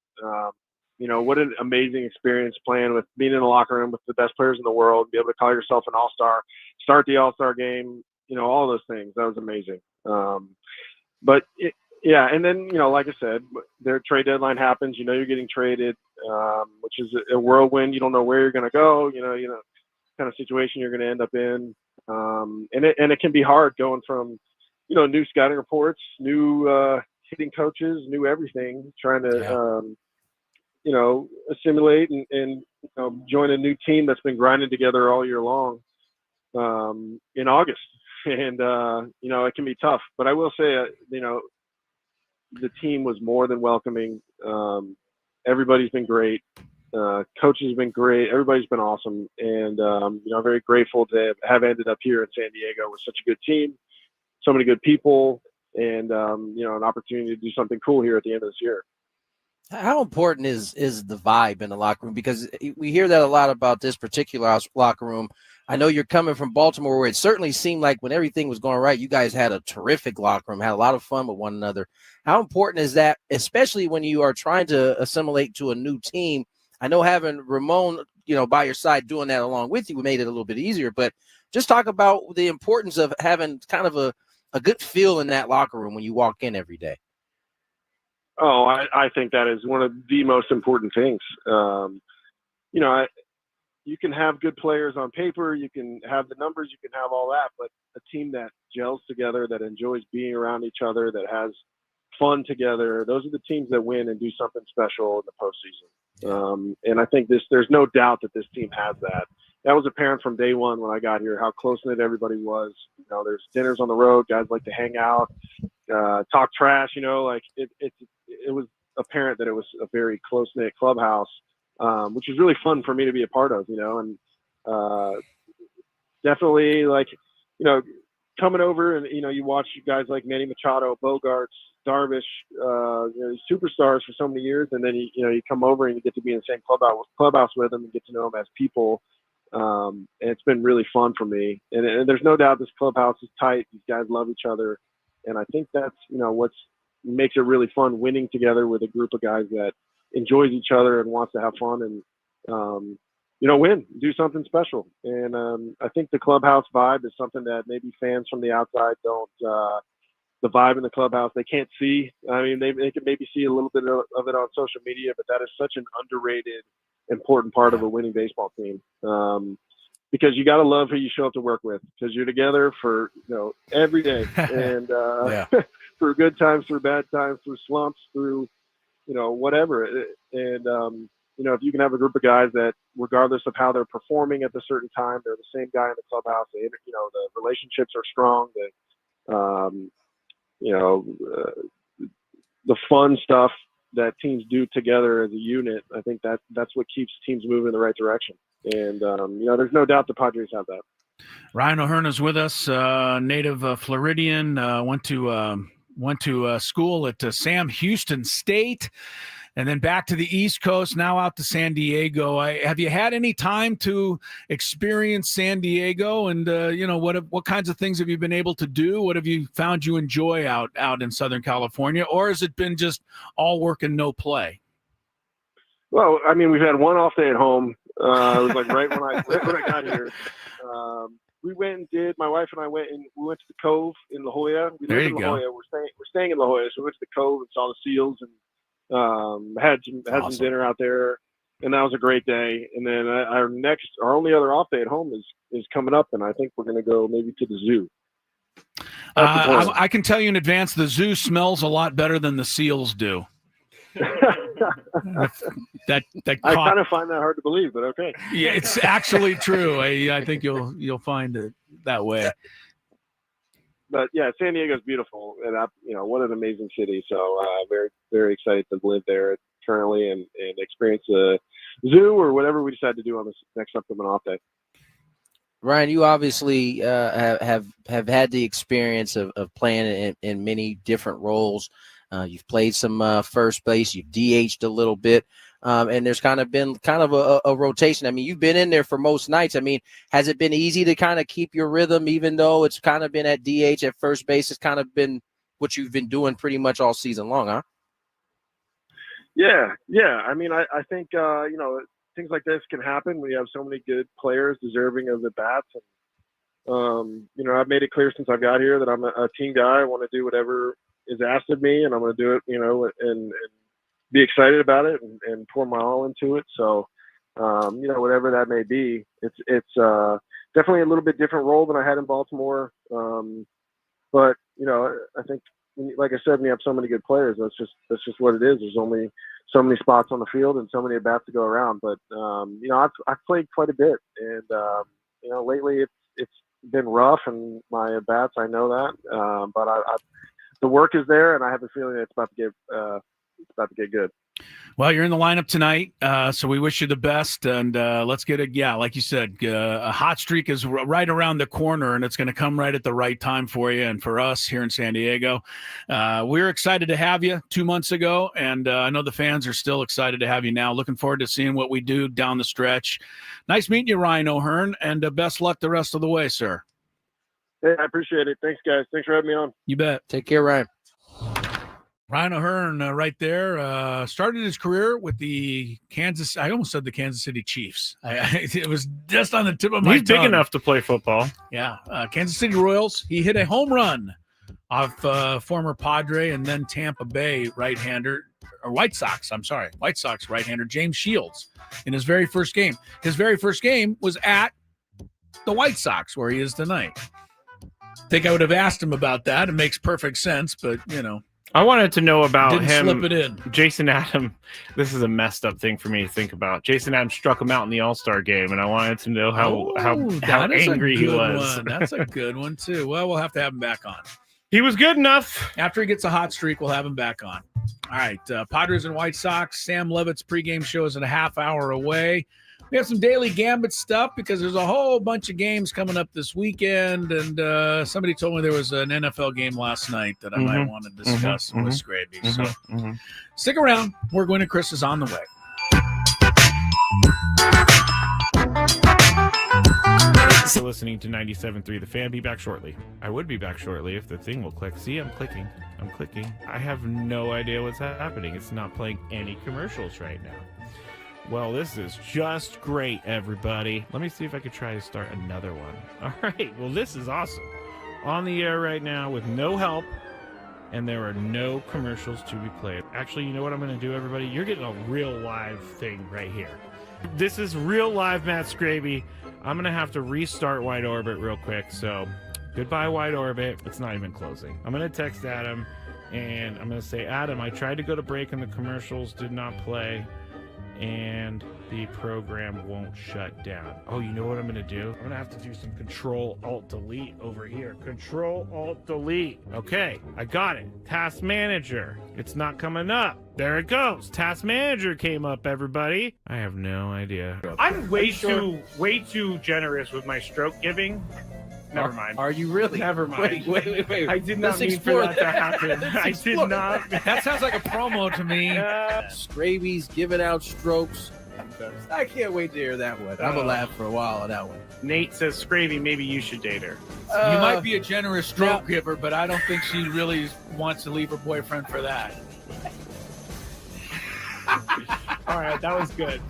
What an amazing experience playing with, being in the locker room with the best players in the world, be able to call yourself an all-star, start the all-star game, all those things. That was amazing. And then, like I said, their trade deadline happens, you're getting traded, which is a whirlwind. You don't know where you're going to go, kind of situation you're going to end up in. And it can be hard going from, new scouting reports, new hitting coaches, new everything, trying to, assimilate and join a new team that's been grinding together all year long in August. And, it can be tough. But I will say, the team was more than welcoming. Everybody's been great. Coaches have been great. Everybody's been awesome. And, I'm very grateful to have ended up here in San Diego with such a good team, so many good people, and, an opportunity to do something cool here at the end of this year. How important is the vibe in the locker room? Because we hear that a lot about this particular locker room. I know you're coming from Baltimore, where it certainly seemed like when everything was going right, you guys had a terrific locker room, had a lot of fun with one another. How important is that, especially when you are trying to assimilate to a new team? I know having Ramon, by your side doing that along with you made it a little bit easier, but just talk about the importance of having kind of a good feel in that locker room when you walk in every day. Oh, I think that is one of the most important things. You can have good players on paper, you can have the numbers, you can have all that, but a team that gels together, that enjoys being around each other, that has fun together, those are the teams that win and do something special in the postseason. And I think there's no doubt that this team has that. That was apparent from day one when I got here, how close-knit everybody was. There's dinners on the road, guys like to hang out, talk trash, it was apparent that it was a very close-knit clubhouse, which is really fun for me to be a part of, and definitely coming over and, you watch guys like Manny Machado, Bogarts, Darvish, these superstars for so many years. And then, you come over and you get to be in the same clubhouse with them and get to know them as people. And it's been really fun for me. And there's no doubt this clubhouse is tight. These guys love each other. And I think that's, what makes it really fun, winning together with a group of guys that enjoys each other and wants to have fun and, win, do something special. And I think the clubhouse vibe is something that maybe fans from the outside don't, the vibe in the clubhouse, they can't see. I mean, they can maybe see a little bit of it on social media, but that is such an underrated, important part of a winning baseball team. Because you got to love who you show up to work with, because you're together for, every day. And through good times, through bad times, through slumps, through, whatever. And, if you can have a group of guys that, regardless of how they're performing at a certain time, they're the same guy in the clubhouse. They, the relationships are strong. The fun stuff that teams do together as a unit, I think that's what keeps teams moving in the right direction. And, there's no doubt the Padres have that. Ryan O'Hearn with us, native Floridian, went to school at Sam Houston State, and then back to the East Coast, now out to San Diego. Have you had any time to experience San Diego? And, what kinds of things have you been able to do? What have you found you enjoy out in Southern California? Or has it been just all work and no play? Well, I mean, we've had one off day at home. It was like right when I got here. We went and my wife and I went to the Cove in La Jolla. We live in La Jolla. We're staying in La Jolla, so we went to the Cove and saw the seals and had some dinner out there, and that was a great day. And then our only other off day at home is coming up, and I think we're going to go maybe to the zoo. I can tell you in advance, the zoo smells a lot better than the seals do. I kind of find that hard to believe, but okay. Yeah, it's actually true. I think you'll find it that way. But yeah, San Diego's beautiful, and what an amazing city. So very, very excited to live there currently and experience the zoo or whatever we decide to do on this next upcoming off day. Ryan, you obviously have had the experience of playing in many different roles. You've played some first base. You've DH'd a little bit. And there's been a rotation. I mean, you've been in there for most nights. I mean, has it been easy to kind of keep your rhythm, even though it's kind of been at DH, at first base? It's kind of been what you've been doing pretty much all season long, huh? Yeah. I mean, I think things like this can happen. We have so many good players deserving of the bats. And, I've made it clear since I got here that I'm a team guy. I want to do whatever is asked of me, and I'm going to do it, and be excited about it and pour my all into it. So, whatever that may be, it's definitely a little bit different role than I had in Baltimore. But, I think, like I said, when you have so many good players, that's just what it is. There's only so many spots on the field and so many at-bats to go around. But, I've played quite a bit, and, lately it's been rough, and my at-bats, I know that. But the work is there, and I have a feeling it's about to get good. Well, you're in the lineup tonight, so we wish you the best, and let's get like you said, a hot streak is right around the corner, and it's going to come right at the right time for you and for us here in San Diego. We're excited to have you 2 months ago, and I know the fans are still excited to have you now. Looking forward to seeing what we do down the stretch. Nice meeting you, Ryan O'Hearn, and best luck the rest of the way, sir. Hey, I appreciate it. Thanks, guys. Thanks for having me on. You bet. Take care, Ryan. Ryan O'Hearn right there started his career with the I almost said the Kansas City Chiefs. It was just on the tip of my tongue. He's big enough to play football. Yeah. Kansas City Royals. He hit a home run off former Padre and then Tampa Bay right-hander, or White Sox right-hander James Shields in his very first game. His very first game was at the White Sox, where he is tonight. I think I would have asked him about that. It makes perfect sense, but, I wanted to know about didn't him. slip it in. Jason Adam. This is a messed up thing for me to think about. Jason Adam struck him out in the All-Star game, and I wanted to know how angry he was. That's a good one, too. Well, we'll have to have him back on. He was good enough. After he gets a hot streak, we'll have him back on. All right, Padres and White Sox. Sam Levitt's pregame show is a half hour away. We have some daily Gambit stuff because there's a whole bunch of games coming up this weekend, and somebody told me there was an NFL game last night that I might want to discuss with Skraby. So stick around. More Gwynn and Chris is on the way. You're listening to 97.3 The Fan. Be back shortly. I would be back shortly if the thing will click. See, I'm clicking. I have no idea what's happening. It's not playing any commercials right now. Well, this is just great, everybody. Let me see if I could try to start another one. All right. Well, this is awesome. On the air right now with no help, and there are no commercials to be played. Actually, you know what I'm going to do, everybody? You're getting a real live thing right here. This is real live Matt Skraby. I'm going to have to restart Wide Orbit real quick. So goodbye, Wide Orbit. It's not even closing. I'm going to text Adam, and I'm going to say, Adam, I tried to go to break, and the commercials did not play. And the program won't shut down. Oh, you know what I'm going to do? I'm going to have to do some Control-Alt-Delete over here. Control-Alt-Delete. Okay, I got it. Task Manager. It's not coming up. There it goes. Task Manager came up, everybody. I have no idea. I'm way too generous with my stroke giving. Never mind. Are you really? Never mind. Wait. I did not mean for that to happen. I did not. That sounds like a promo to me. Skraby's giving out strokes. I can't wait to hear that one. I'm going to laugh for a while on that one. Nate says, Skraby, maybe you should date her. You might be a generous stroke giver, but I don't think she really wants to leave her boyfriend for that. All right, that was good.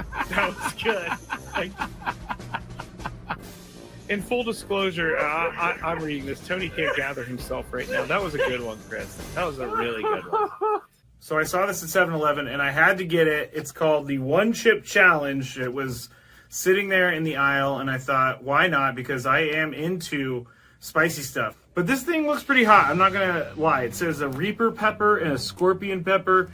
In full disclosure, I'm reading this. Tony can't gather himself right now. That was a good one, Chris. That was a really good one. So I saw this at 7-Eleven, and I had to get it. It's called the One Chip Challenge. It was sitting there in the aisle, and I thought, why not? Because I am into spicy stuff. But this thing looks pretty hot. I'm not going to lie. It says a Reaper pepper and a Scorpion pepper.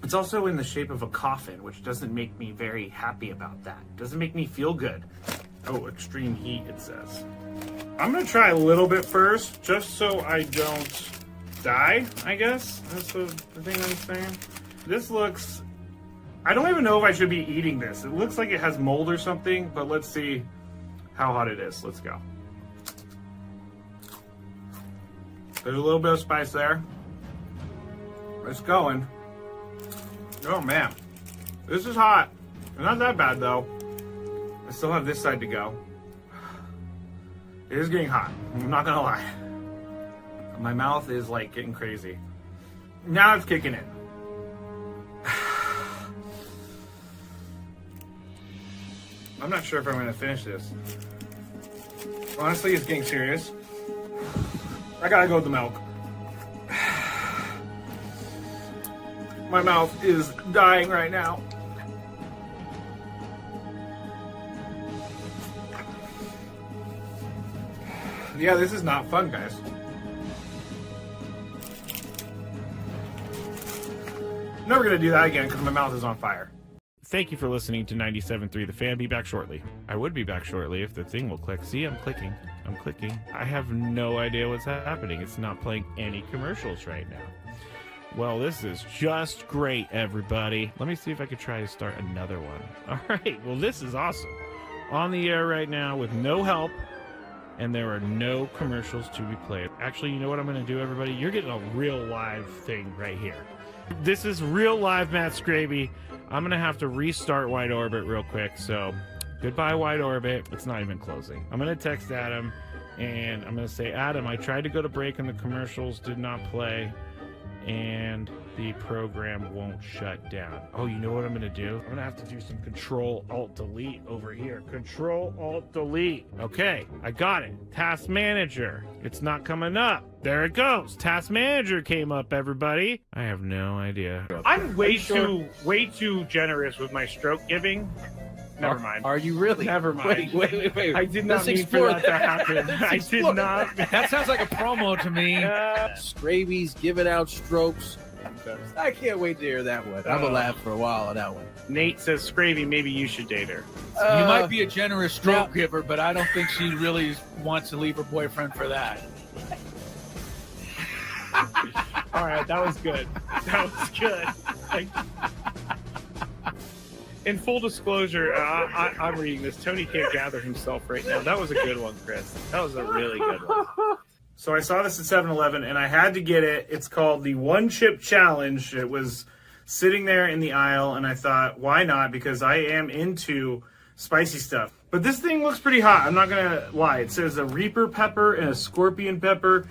It's also in the shape of a coffin, which doesn't make me very happy about that. It doesn't make me feel good. Oh, extreme heat, it says. I'm going to try a little bit first, just so I don't die, I guess. That's the thing I'm saying. This looks... I don't even know if I should be eating this. It looks like it has mold or something, but let's see how hot it is. Let's go. There's a little bit of spice there. It's going. Oh, man. This is hot. Not that bad, though. I still have this side to go. It is getting hot. I'm not gonna lie. My mouth is like getting crazy. Now it's kicking in. I'm not sure if I'm going to finish this. Honestly, it's getting serious. I gotta go with the milk. My mouth is dying right now. Yeah, this is not fun, guys. Never gonna do that again because my mouth is on fire. Thank you for listening to 97.3 The Fan. Be back shortly. I would be back shortly if the thing will click. See, I'm clicking. I have no idea what's happening. It's not playing any commercials right now. Well, this is just great, everybody. Let me see if I could try to start another one. All right. Well, this is awesome. On the air right now with no help, and there are no commercials to be played. Actually, you know what I'm going to do, everybody? You're getting a real live thing right here. This is real live Matt Skraby. I'm going to have to restart Wide Orbit real quick, so goodbye, Wide Orbit. It's not even closing. I'm going to text Adam, and I'm going to say, Adam, I tried to go to break, and the commercials did not play, and the program won't shut down. Oh, you know what I'm going to do? I'm going to have to do some Control-Alt-Delete over here. Control-Alt-Delete. Okay, I got it. Task Manager. It's not coming up. There it goes. Task Manager came up, everybody. I have no idea. I'm way too generous with my stroke giving. Never mind. Are you really? Never mind. Wait. I did not mean for that to happen. I did not. That sounds like a promo to me. Skraby's giving out strokes. I can't wait to hear that one. I'm gonna laugh for a while on that one. Nate says, Skraby, maybe you should date her. You might be a generous stroke giver, but I don't think she really wants to leave her boyfriend for that. All right, that was good. In full disclosure, I'm reading this. Tony can't gather himself right now. That was a good one, Chris. That was a really good one. So I saw this at 7-Eleven, and I had to get it. It's called the One Chip Challenge. It was sitting there in the aisle, and I thought, why not? Because I am into spicy stuff. But this thing looks pretty hot. I'm not going to lie. It says a Reaper pepper and a Scorpion pepper.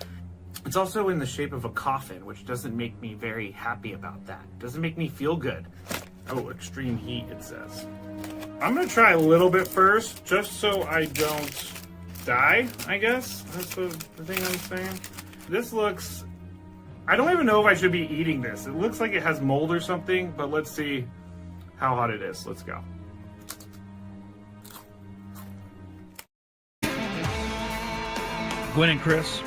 It's also in the shape of a coffin, which doesn't make me very happy about that. It doesn't make me feel good. Oh, extreme heat, it says. I'm going to try a little bit first, just so I don't die, I guess. That's the thing I'm saying. This looks... I don't even know if I should be eating this. It looks like it has mold or something, but let's see how hot it is. Let's go. Gwynn and Chris.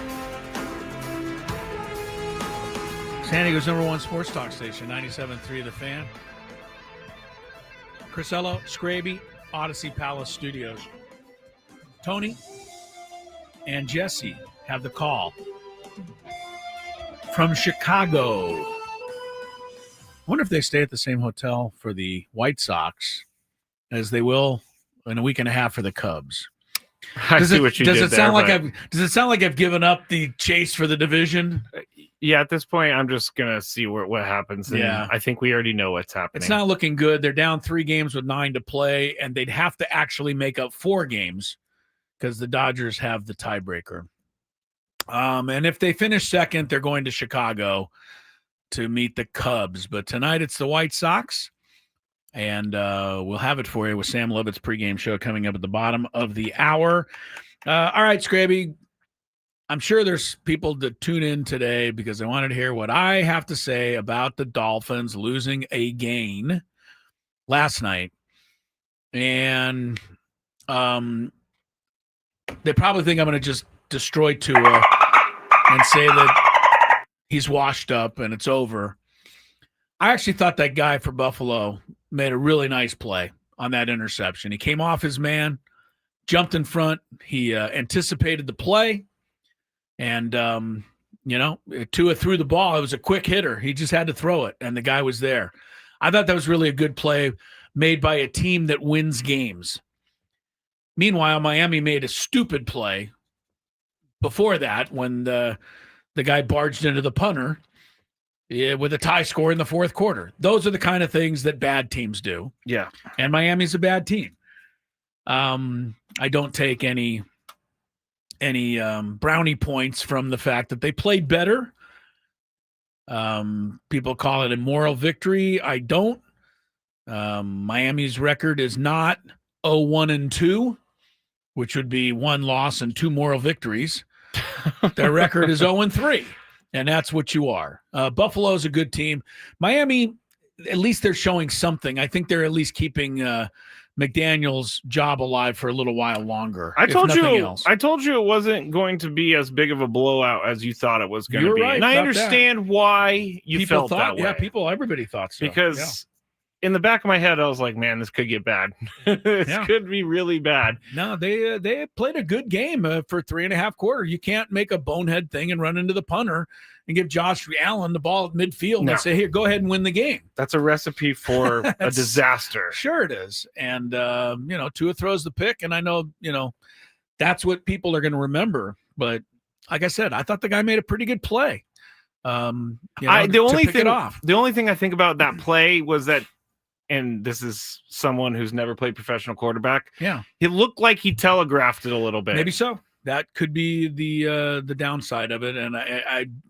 San Diego's #1 sports talk station, 97.3 The Fan. Crisello, Skraby, Odyssey Palace Studios. Tony and Jesse have the call from Chicago. I wonder if they stay at the same hotel for the White Sox as they will in a week and a half for the Cubs. Does it sound like I've given up the chase for the division? Yeah, at this point, I'm just gonna see what happens. And yeah, I think we already know what's happening. It's not looking good. They're down 3 games with 9 to play, and they'd have to actually make up 4 games because the Dodgers have the tiebreaker. And if they finish second, they're going to Chicago to meet the Cubs. But tonight it's the White Sox, and we'll have it for you with Sam Lovett's pregame show coming up at the bottom of the hour. All right, Skraby. I'm sure there's people that tune in today because they wanted to hear what I have to say about the Dolphins losing a game last night. And they probably think I'm going to just destroy Tua and say that he's washed up and it's over. I actually thought that guy for Buffalo made a really nice play on that interception. He came off his man, jumped in front. He anticipated the play. And, Tua threw the ball. It was a quick hitter. He just had to throw it, and the guy was there. I thought that was really a good play made by a team that wins games. Meanwhile, Miami made a stupid play before that when the guy barged into the punter with a tie score in the fourth quarter. Those are the kind of things that bad teams do. Yeah. And Miami's a bad team. I don't take any any brownie points from the fact that they played better. People call it a moral victory. I don't. Miami's record is not 0-1-2, which would be 1 loss and 2 moral victories. Their record is 0-3, and that's what you are. Buffalo is a good team. Miami, at least they're showing something. I think they're at least keeping McDaniel's job alive for a little while longer. I told you it wasn't going to be as big of a blowout as you thought it was going to be. Right, and I understand why you felt that way. Yeah, everybody thought so. Because in the back of my head, I was like, man, this could get bad. This could be really bad. No, they played a good game for 3.5 quarters. You can't make a bonehead thing and run into the punter and give Josh Allen the ball at midfield and say, here, go ahead and win the game. That's a recipe for a disaster. Sure it is. And, Tua throws the pick, and I know, that's what people are going to remember. But like I said, I thought the guy made a pretty good play. The only thing I think about that play was that, and this is someone who's never played professional quarterback. Yeah. It looked like he telegraphed it a little bit. Maybe so. That could be the downside of it. And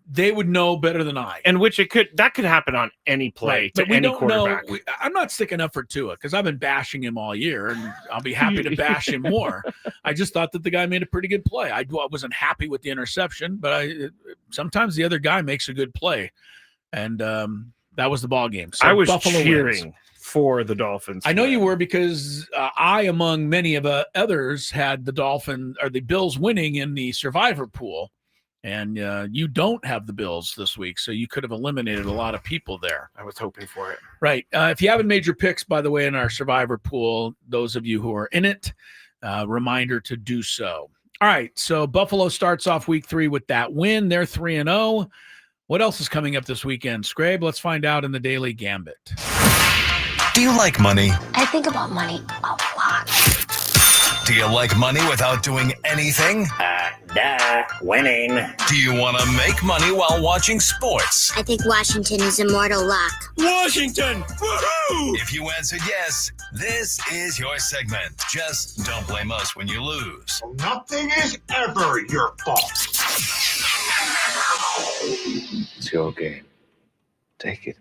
they would know better than I. And that could happen on any play to any quarterback. I'm not sticking up for Tua because I've been bashing him all year, and I'll be happy to bash him more. I just thought that the guy made a pretty good play. I wasn't happy with the interception, but sometimes the other guy makes a good play. And that was the ball game. So I was Buffalo cheering wins for the Dolphins. I know you were, because I, among many of others, had the Bills winning in the survivor pool, and you don't have the Bills this week, so you could have eliminated a lot of people there. I was hoping for it. Right. If you haven't made your picks, by the way, in our survivor pool, those of you who are in it, reminder to do so. All right, so Buffalo starts off week 3 with that win. They're 3-0. What else is coming up this weekend, Skrabe? Let's find out in the Daily Gambit. Do you like money? I think about money a lot. Do you like money without doing anything? Winning. Do you want to make money while watching sports? I think Washington is immortal luck. Washington! Woohoo! If you answered yes, this is your segment. Just don't blame us when you lose. Nothing is ever your fault. It's your game. Take it.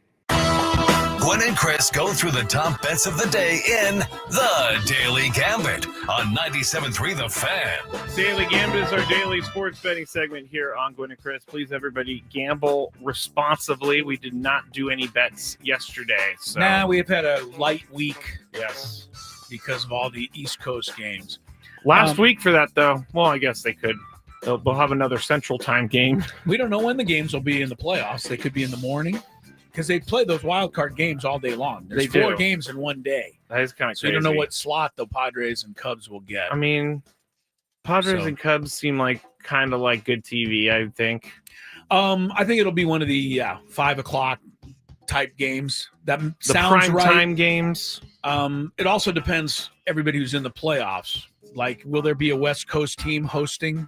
Gwynn and Chris go through the top bets of the day in the Daily Gambit on 97.3 The Fan. Daily Gambit is our daily sports betting segment here on Gwynn and Chris. Please, everybody, gamble responsibly. We did not do any bets yesterday. So. We have had a light week. Yes. Because of all the East Coast games. Last week for that, though, well, I guess they could. They'll have another Central Time game. We don't know when the games will be in the playoffs. They could be in the morning, because they play those wild card games all day long. There's 4 games in one day. That is kind of crazy. So you don't know what slot the Padres and Cubs will get. I mean, Padres and Cubs seem like kind of like good TV, I think. I think it'll be one of the 5 o'clock type games. That the sounds prime right. Time games. It also depends everybody who's in the playoffs. Like, will there be a West Coast team hosting?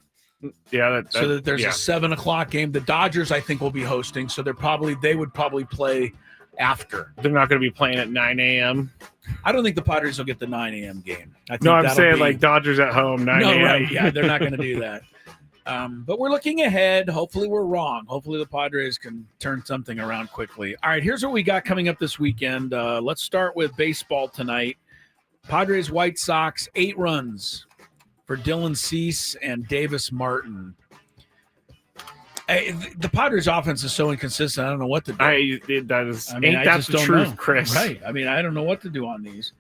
Yeah, so that there's a 7 o'clock game. The Dodgers, I think, will be hosting, so they would probably play after. They're not going to be playing at 9 a.m. I don't think the Padres will get the 9 a.m. game. I'm saying like Dodgers at home, 9 a.m. Right? Yeah, they're not going to do that. But we're looking ahead. Hopefully, we're wrong. Hopefully, the Padres can turn something around quickly. All right, here's what we got coming up this weekend. Let's start with baseball tonight. Padres White Sox, 8 runs for Dylan Cease and Davis Martin. The Padres offense is so inconsistent. I don't know what to do. Ain't that the truth, Chris? Right. I mean, I don't know what to do on these.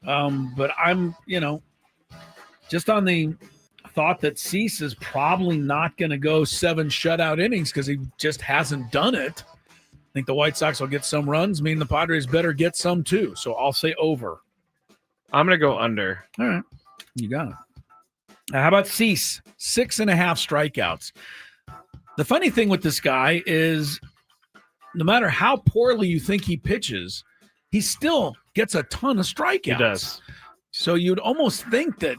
But I'm, just on the thought that Cease is probably not going to go 7 shutout innings because he just hasn't done it. I think the White Sox will get some runs. The Padres better get some too. So I'll say over. I'm going to go under. All right. You got it. How about Cease? 6.5 strikeouts. The funny thing with this guy is no matter how poorly you think he pitches, he still gets a ton of strikeouts. He does. So you'd almost think that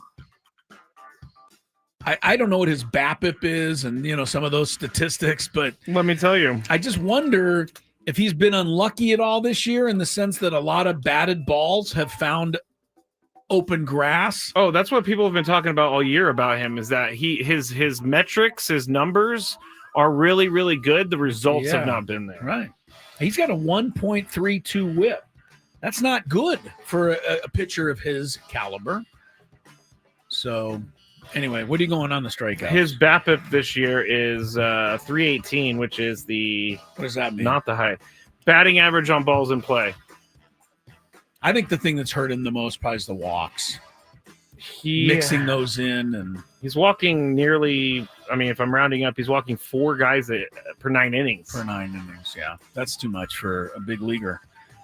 I don't know what his BABIP is and, some of those statistics, but let me tell you, I just wonder if he's been unlucky at all this year in the sense that a lot of batted balls have found open grass. Oh, that's what people have been talking about all year about him, is that his metrics, his numbers are really, really good. The results have not been there. Right. He's got a 1.32 whip. That's not good for a pitcher of his caliber. So, anyway, what are you going on the strikeout? His BABIP this year is 318, which is what does that mean? Not the high batting average on balls in play. I think the thing that's hurt him the most probably is the walks. Mixing those in, and he's walking nearly. I mean, if I'm rounding up, he's walking 4 guys per 9 innings. Yeah, that's too much for a big leaguer.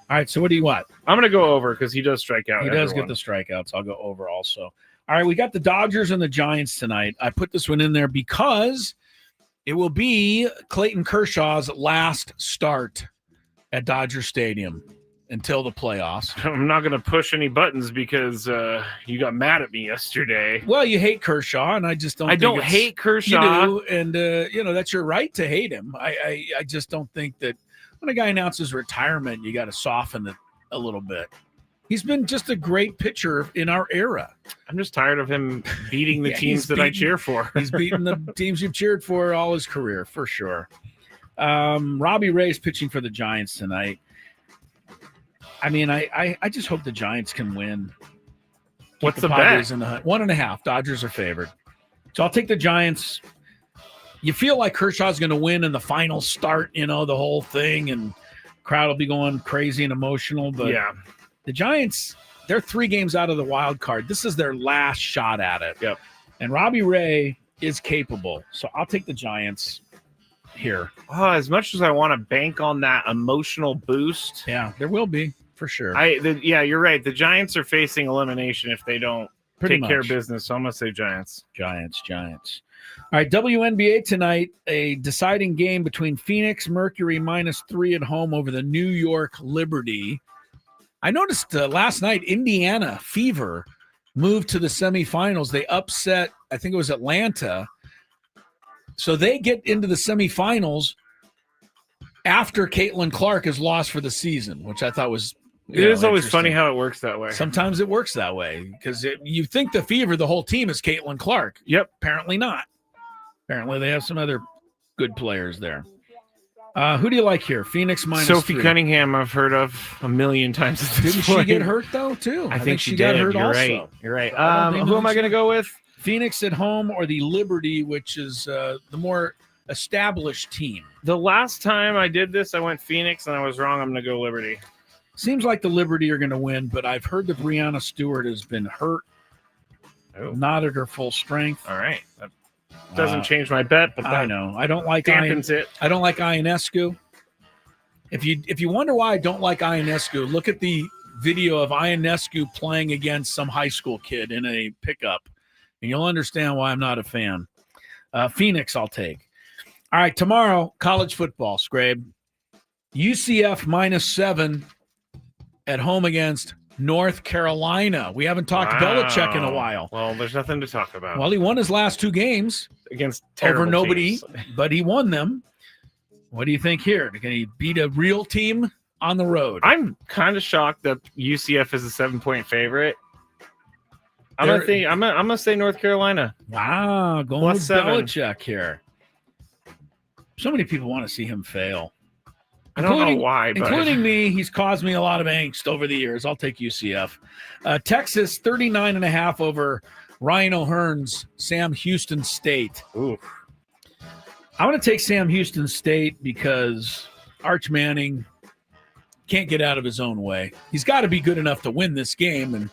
All right, so what do you want? I'm going to go over because he does strike out. He does get the strikeouts. I'll go over also. All right, we got the Dodgers and the Giants tonight. I put this one in there because it will be Clayton Kershaw's last start at Dodger Stadium until the playoffs. I'm not going to push any buttons because you got mad at me yesterday. Well, you hate Kershaw, and I just don't. I don't hate Kershaw. You do, and that's your right to hate him. I just don't think that when a guy announces retirement, you got to soften it a little bit. He's been just a great pitcher in our era. I'm just tired of him beating the teams that I cheer for. He's beaten the teams you've cheered for all his career, for sure. Robbie Ray's pitching for the Giants tonight. I mean, I just hope the Giants can win. What's the Padres bet? in the hunt. 1.5. Dodgers are favored. So I'll take the Giants. You feel like Kershaw's going to win in the final start, the whole thing, and crowd will be going crazy and emotional. But yeah, the Giants, they're 3 games out of the wild card. This is their last shot at it. Yep. And Robbie Ray is capable. So I'll take the Giants here. Oh, as much as I want to bank on that emotional boost. Yeah, there will be, for sure. You're right. The Giants are facing elimination if they don't take care of business. So I'm going to say Giants. Giants. All right, WNBA tonight, a deciding game between Phoenix Mercury -3 at home over the New York Liberty. I noticed last night Indiana Fever moved to the semifinals. They upset, I think it was Atlanta. So they get into the semifinals after Caitlin Clark has lost for the season, which I thought was It is always funny how it works that way. Sometimes it works that way because you think the Fever, the whole team is Caitlin Clark. Yep. Apparently not. Apparently they have some other good players there. Who do you like here? Phoenix -3. Sophie Cunningham, I've heard of a million times. Didn't she get hurt though too? I think she got did. hurt You're also. right. You're right. Who am I going to go with? Phoenix at home or the Liberty, which is the more established team. The last time I did this, I went Phoenix, and I was wrong. I'm going to go Liberty. Seems like the Liberty are going to win, but I've heard that Breanna Stewart has been hurt, not at her full strength. All right. That doesn't change my bet, but I know. I don't like dampens it. I don't like Ionescu. If you wonder why I don't like Ionescu, look at the video of Ionescu playing against some high school kid in a pickup, and you'll understand why I'm not a fan. Phoenix, I'll take. All right, tomorrow, college football, Skrabe. UCF -7 at home against North Carolina. We haven't talked Belichick in a while. Well, there's nothing to talk about. Well, he won his last 2 games against terrible over nobody, teams. but he won them. What do you think here? Can he beat a real team on the road? I'm kind of shocked that UCF is a 7-point favorite. I'm gonna say North Carolina. Wow, going Plus with 7. Belichick here. So many people want to see him fail. I don't know why, but including me. He's caused me a lot of angst over the years. I'll take UCF. Texas 39.5 over Ryan O'Hearn's Sam Houston State. Ooh. I'm going to take Sam Houston State because Arch Manning can't get out of his own way. He's got to be good enough to win this game and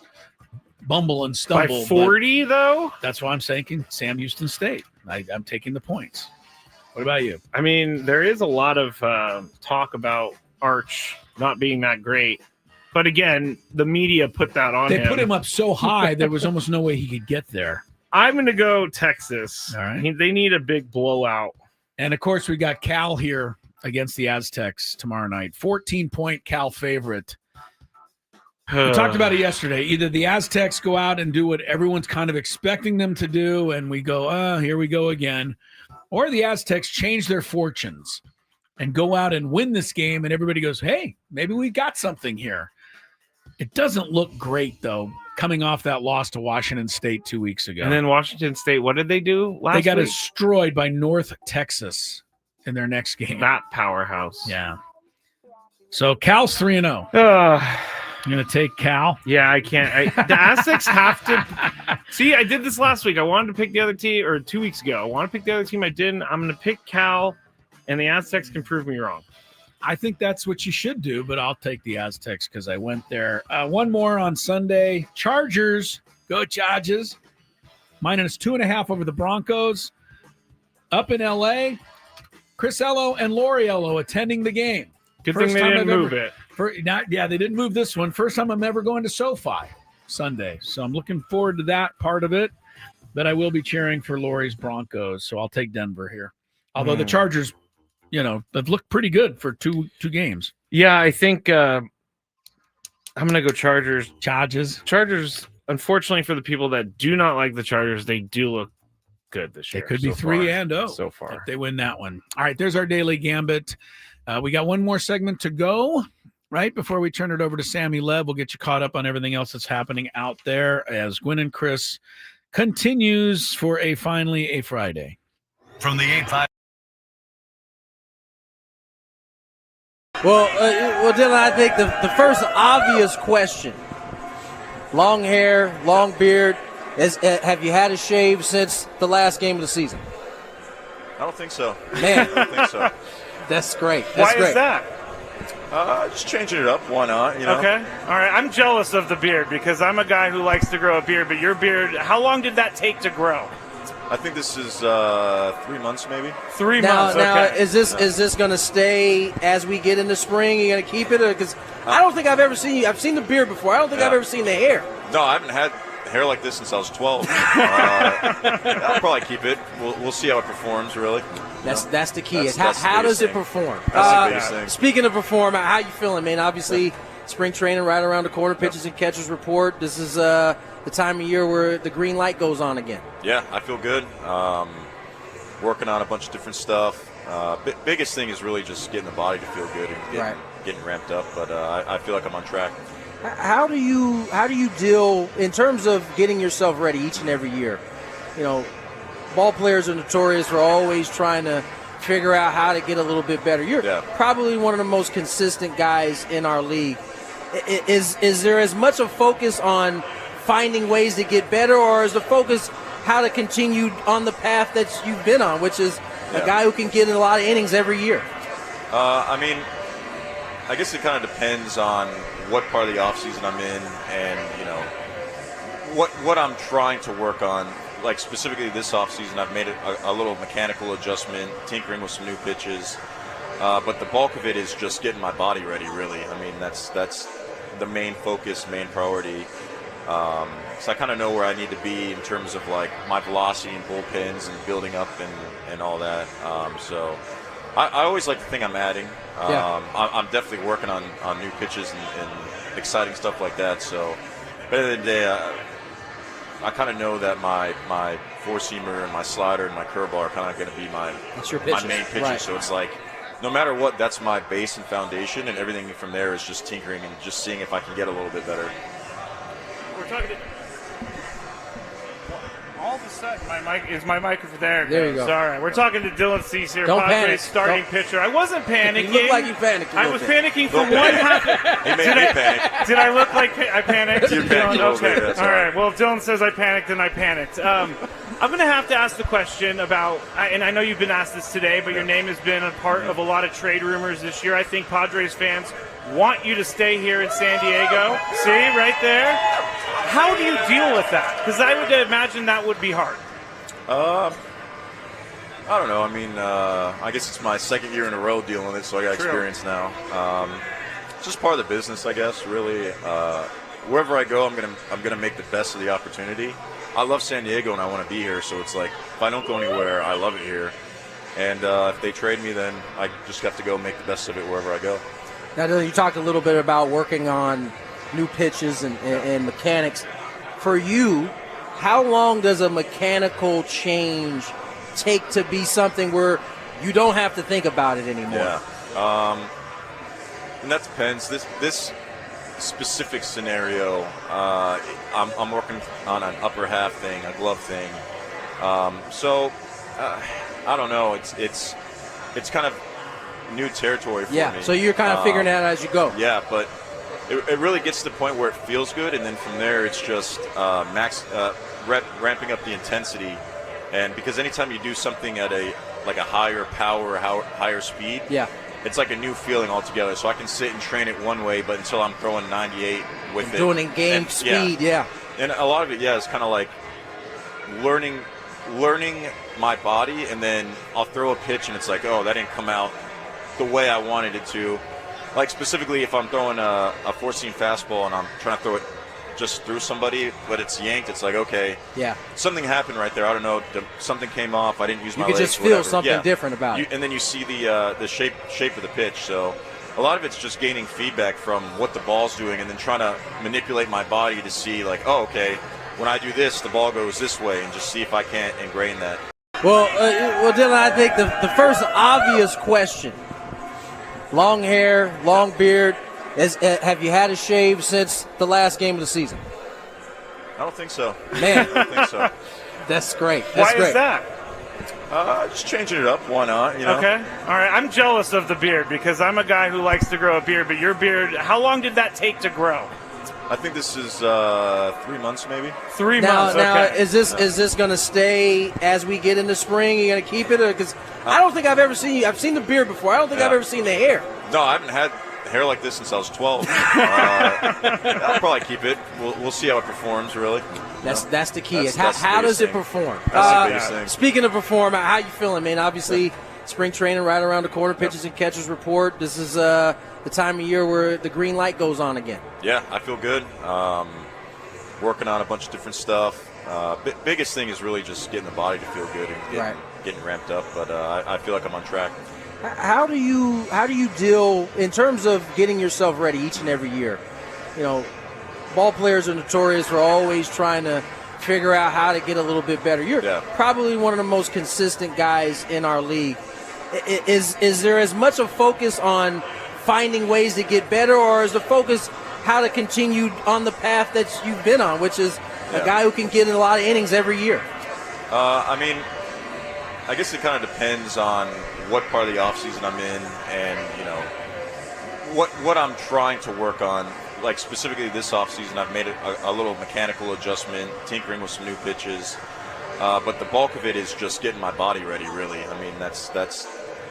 bumble and stumble. By 40, though? That's why I'm saying Sam Houston State. I'm taking the points. What about you? I mean, there is a lot of talk about Arch not being that great. But again, the media put that on him. They put him up so high, there was almost no way he could get there. I'm going to go Texas. All right. They need a big blowout. And, of course, we got Cal here against the Aztecs tomorrow night. 14-point Cal favorite. We talked about it yesterday. Either the Aztecs go out and do what everyone's kind of expecting them to do, and we go, here we go again. Or the Aztecs change their fortunes and go out and win this game, and everybody goes, hey, maybe we got something here. It doesn't look great, though, coming off that loss to Washington State 2 weeks ago. And then Washington State, what did they do last They got week? destroyed by North Texas in their next game. That powerhouse. Yeah. So Cal's 3-0. I'm going to take Cal. Yeah, I can't. The Aztecs have to. See, I did this last week. I wanted to pick the other team, or 2 weeks ago. I want to pick the other team. I didn't. I'm going to pick Cal, and the Aztecs can prove me wrong. I think that's what you should do, but I'll take the Aztecs because I went there. One more on Sunday. Chargers. Go Chargers. -2.5 over the Broncos. Up in L.A., Chris Ello and Lori Ello attending the game. Good thing they didn't move it. They didn't move this one. First time I'm ever going to SoFi Sunday. So I'm looking forward to that part of it. But I will be cheering for Lori's Broncos. So I'll take Denver here. Although the Chargers, they've looked pretty good for two games. Yeah, I think I'm going to go Chargers. Chargers, unfortunately for the people that do not like the Chargers, they do look good this year. They could be 3-0 so far if they win that one. All right, there's our Daily Gambit. We got one more segment to go. Right before we turn it over to Sammy Lev, we'll get you caught up on everything else that's happening out there as Gwynn and Chris continues for finally a Friday. From the 8-5. Well, Dylan, I think the first obvious question, long hair, long beard, is have you had a shave since the last game of the season? I don't think so. Man. I don't think so. That's great. Why is that? Just changing it up. Why not? Okay. All right. I'm jealous of the beard because I'm a guy who likes to grow a beard, but your beard, how long did that take to grow? I think this is 3 months, maybe. 3 months. Now, Okay. is this going to stay as we get into spring? Are you going to keep it? Because I don't think I've ever seen you. I've seen the beard before. I don't think I've ever seen the hair. No, I haven't had hair like this since I was 12. I'll probably keep it. We'll see how it performs, really. That's the key. How does it perform? That's the biggest thing. Speaking of perform, how you feeling, man? Obviously, spring training right around the corner. Pitchers and catchers report. This is the time of year where the green light goes on again. Yeah, I feel good. Working on a bunch of different stuff. Biggest thing is really just getting the body to feel good and getting ramped up. But I feel like I'm on track. How do you deal in terms of getting yourself ready each and every year? Ball players are notorious for always trying to figure out how to get a little bit better. You're probably one of the most consistent guys in our league. Is there as much a focus on finding ways to get better, or is the focus how to continue on the path that you've been on, which is a guy who can get in a lot of innings every year? I guess it kind of depends on what part of the offseason I'm in and, what I'm trying to work on. Like specifically this offseason, I've made a little mechanical adjustment, tinkering with some new pitches. But the bulk of it is just getting my body ready, really. I mean, that's the main focus, main priority. So I kind of know where I need to be in terms of like my velocity and bullpens and building up and all that. So I always like to think I'm adding. I'm definitely working on new pitches and exciting stuff like that. So at the end of the day, I kind of know that my four-seamer and my slider and my curveball are kind of going to be my main pitches. Right. So it's like no matter what, that's my base and foundation, and everything from there is just tinkering and just seeing if I can get a little bit better. We're talking to... All of a sudden, my mic over there. There you go. Sorry. We're talking to Dylan Cease here, Don't Padres panic. starting pitcher. I wasn't panicking. You look like you panicked. I was panicking for one half. He made me panic. Did I look like I panicked? You panicked a little bit, that's all right. Well, if Dylan says I panicked, then I panicked. I'm going to have to ask the question about, and I know you've been asked this today, but your name has been a part of a lot of trade rumors this year. I think Padres fans want you to stay here in San Diego. See, right there? How do you deal with that? Because I would imagine that would be hard. I don't know. I mean, I guess it's my second year in a row dealing with it, so I got experience now. It's just part of the business, I guess. Really, wherever I go, I'm gonna make the best of the opportunity. I love San Diego and I want to be here, so it's like if I don't go anywhere, I love it here. And if they trade me, then I just have to go make the best of it wherever I go. Now, Dylan, you talked a little bit about working on new pitches and mechanics. For you, how long does a mechanical change take to be something where you don't have to think about it anymore? Yeah, and that depends. This specific scenario, I'm working on an upper half thing, a glove thing. So I don't know. It's kind of new territory for me. Yeah. So you're kind of figuring it out as you go. Yeah, but it really gets to the point where it feels good, and then from there it's just ramping up the intensity. And because anytime you do something at a higher power, higher speed, yeah, it's like a new feeling altogether. So I can sit and train it one way, but until I'm throwing 98 with it, doing in game speed, yeah. And a lot of it, is kind of like learning my body, and then I'll throw a pitch and it's like, oh, that didn't come out the way I wanted it to. Like specifically, if I'm throwing a four-seam fastball and I'm trying to throw it just through somebody, but it's yanked, it's like, okay, yeah, something happened right there. I don't know, something came off. I didn't use my legs. You could just feel something different about it. And then you see the shape of the pitch. So a lot of it's just gaining feedback from what the ball's doing, and then trying to manipulate my body to see, like, oh, okay, when I do this, the ball goes this way, and just see if I can't ingrain that. Well, Dylan, I think the first obvious question: long hair, long beard. Have you had a shave since the last game of the season? I don't think so. Man, I don't think so. That's great. Why is that? Just changing it up. Why not? You know? Okay. All right. I'm jealous of the beard because I'm a guy who likes to grow a beard. But your beard, how long did that take to grow? I think this is 3 months, maybe. 3 months. Now, okay. is this going to stay as we get into spring? Are you going to keep it? Because I don't think I've ever seen you. I've seen the beard before. I don't think I've ever seen the hair. No, I haven't had hair like this since I was 12. I'll probably keep it. We'll see how it performs, really. That's the key. How does it perform? That's the biggest thing. Speaking of perform, how you feeling, man? Obviously, spring training right around the corner, pitchers and catchers report. This is the time of year where the green light goes on again. Yeah, I feel good. Working on a bunch of different stuff. Biggest thing is really just getting the body to feel good and getting ramped up. But I feel like I'm on track. How do you deal in terms of getting yourself ready each and every year? You know, ball players are notorious for always trying to figure out how to get a little bit better. You're probably one of the most consistent guys in our league. Is there as much a focus on finding ways to get better, or is the focus how to continue on the path that you've been on, which is a guy who can get in a lot of innings every year? I mean, I guess it kind of depends on what part of the offseason I'm in, and what I'm trying to work on. Like specifically this offseason, I've made a little mechanical adjustment, tinkering with some new pitches, but the bulk of it is just getting my body ready. Really, I mean that's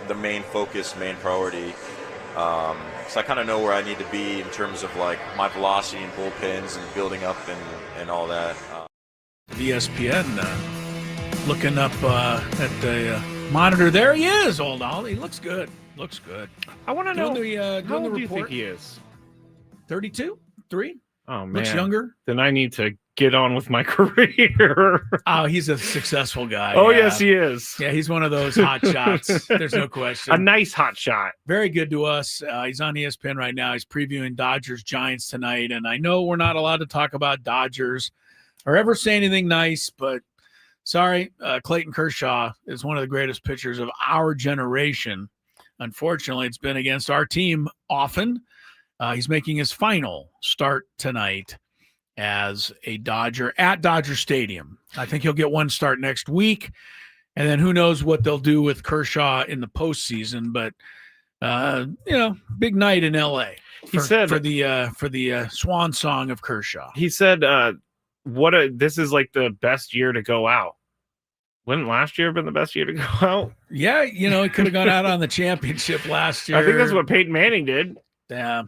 the main focus, main priority. So I kind of know where I need to be in terms of like my velocity and bullpens and building up and all that. ESPN looking up at the monitor. There he is, old Ollie. He looks good. Looks good. I want to know how old do you think he is? 32? 3? Oh, man. Looks younger. Then I need to get on with my career. Oh, he's a successful guy. Oh, yes, he is. Yeah, he's one of those hot shots. There's no question. A nice hot shot. Very good to us. He's on ESPN right now. He's previewing Dodgers-Giants tonight. And I know we're not allowed to talk about Dodgers or ever say anything nice, but sorry, Clayton Kershaw is one of the greatest pitchers of our generation. Unfortunately, it's been against our team often. He's making his final start tonight as a Dodger at Dodger Stadium. I think he'll get one start next week, and then who knows what they'll do with Kershaw in the postseason. But big night in L.A. He said for the swan song of Kershaw. He said, this is like the best year to go out. Wouldn't last year have been the best year to go out? Yeah, he could have gone out on the championship last year. I think that's what Peyton Manning did. Yeah.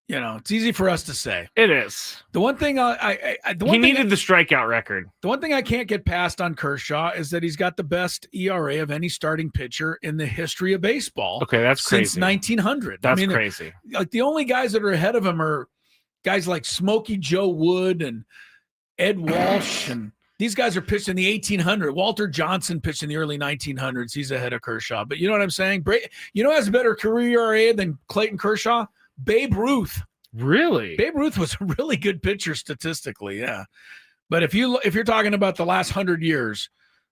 It's easy for us to say. It is. The one thing he needed the strikeout record. The one thing I can't get past on Kershaw is that he's got the best ERA of any starting pitcher in the history of baseball. Okay, that's crazy. Since 1900. That's crazy. Like the only guys that are ahead of him are guys like Smokey Joe Wood and Ed Walsh, and these guys are pitched in the 1800s. Walter Johnson pitched in the early 1900s. He's ahead of Kershaw. But you know what I'm saying? Has a better career ERA than Clayton Kershaw? Babe Ruth. Really? Babe Ruth was a really good pitcher statistically, yeah. But if you're talking about the last 100 years,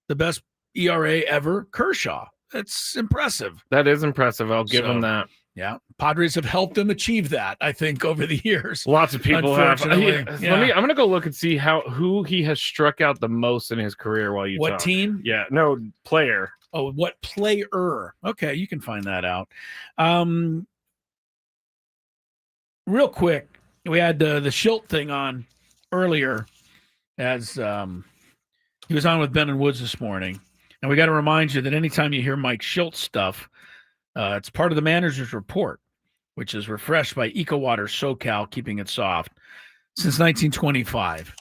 the best ERA ever, Kershaw. That's impressive. That is impressive. I'll give him that. Yeah, Padres have helped him achieve that, I think, over the years. Lots of people have. Unfortunately, I'm gonna go look and see who he has struck out the most in his career while you What talk. team? Yeah, no, player. Oh, what player? Okay, you can find that out. Real quick, we had the Schilt thing on earlier as he was on with Ben and Woods this morning. And we got to remind you that anytime you hear Mike Schilt stuff, it's part of the manager's report, which is refreshed by EcoWater SoCal, keeping it soft, since 1925.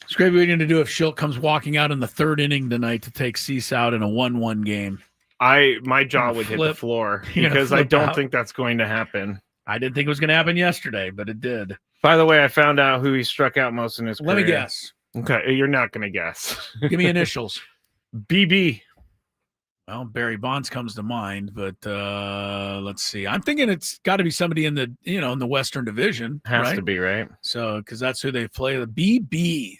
Skraby, what are you going to do if Schilt comes walking out in the third inning tonight to take Cease out in a 1-1 game? My jaw would hit the floor because I don't think that's going to happen. I didn't think it was going to happen yesterday, but it did. By the way, I found out who he struck out most in his career. Let me guess. Okay, you're not going to guess. Give me initials. BB. Well, Barry Bonds comes to mind, but let's see. I'm thinking it's got to be somebody in the Western Division. Has to be, right? So, because that's who they play. The BB.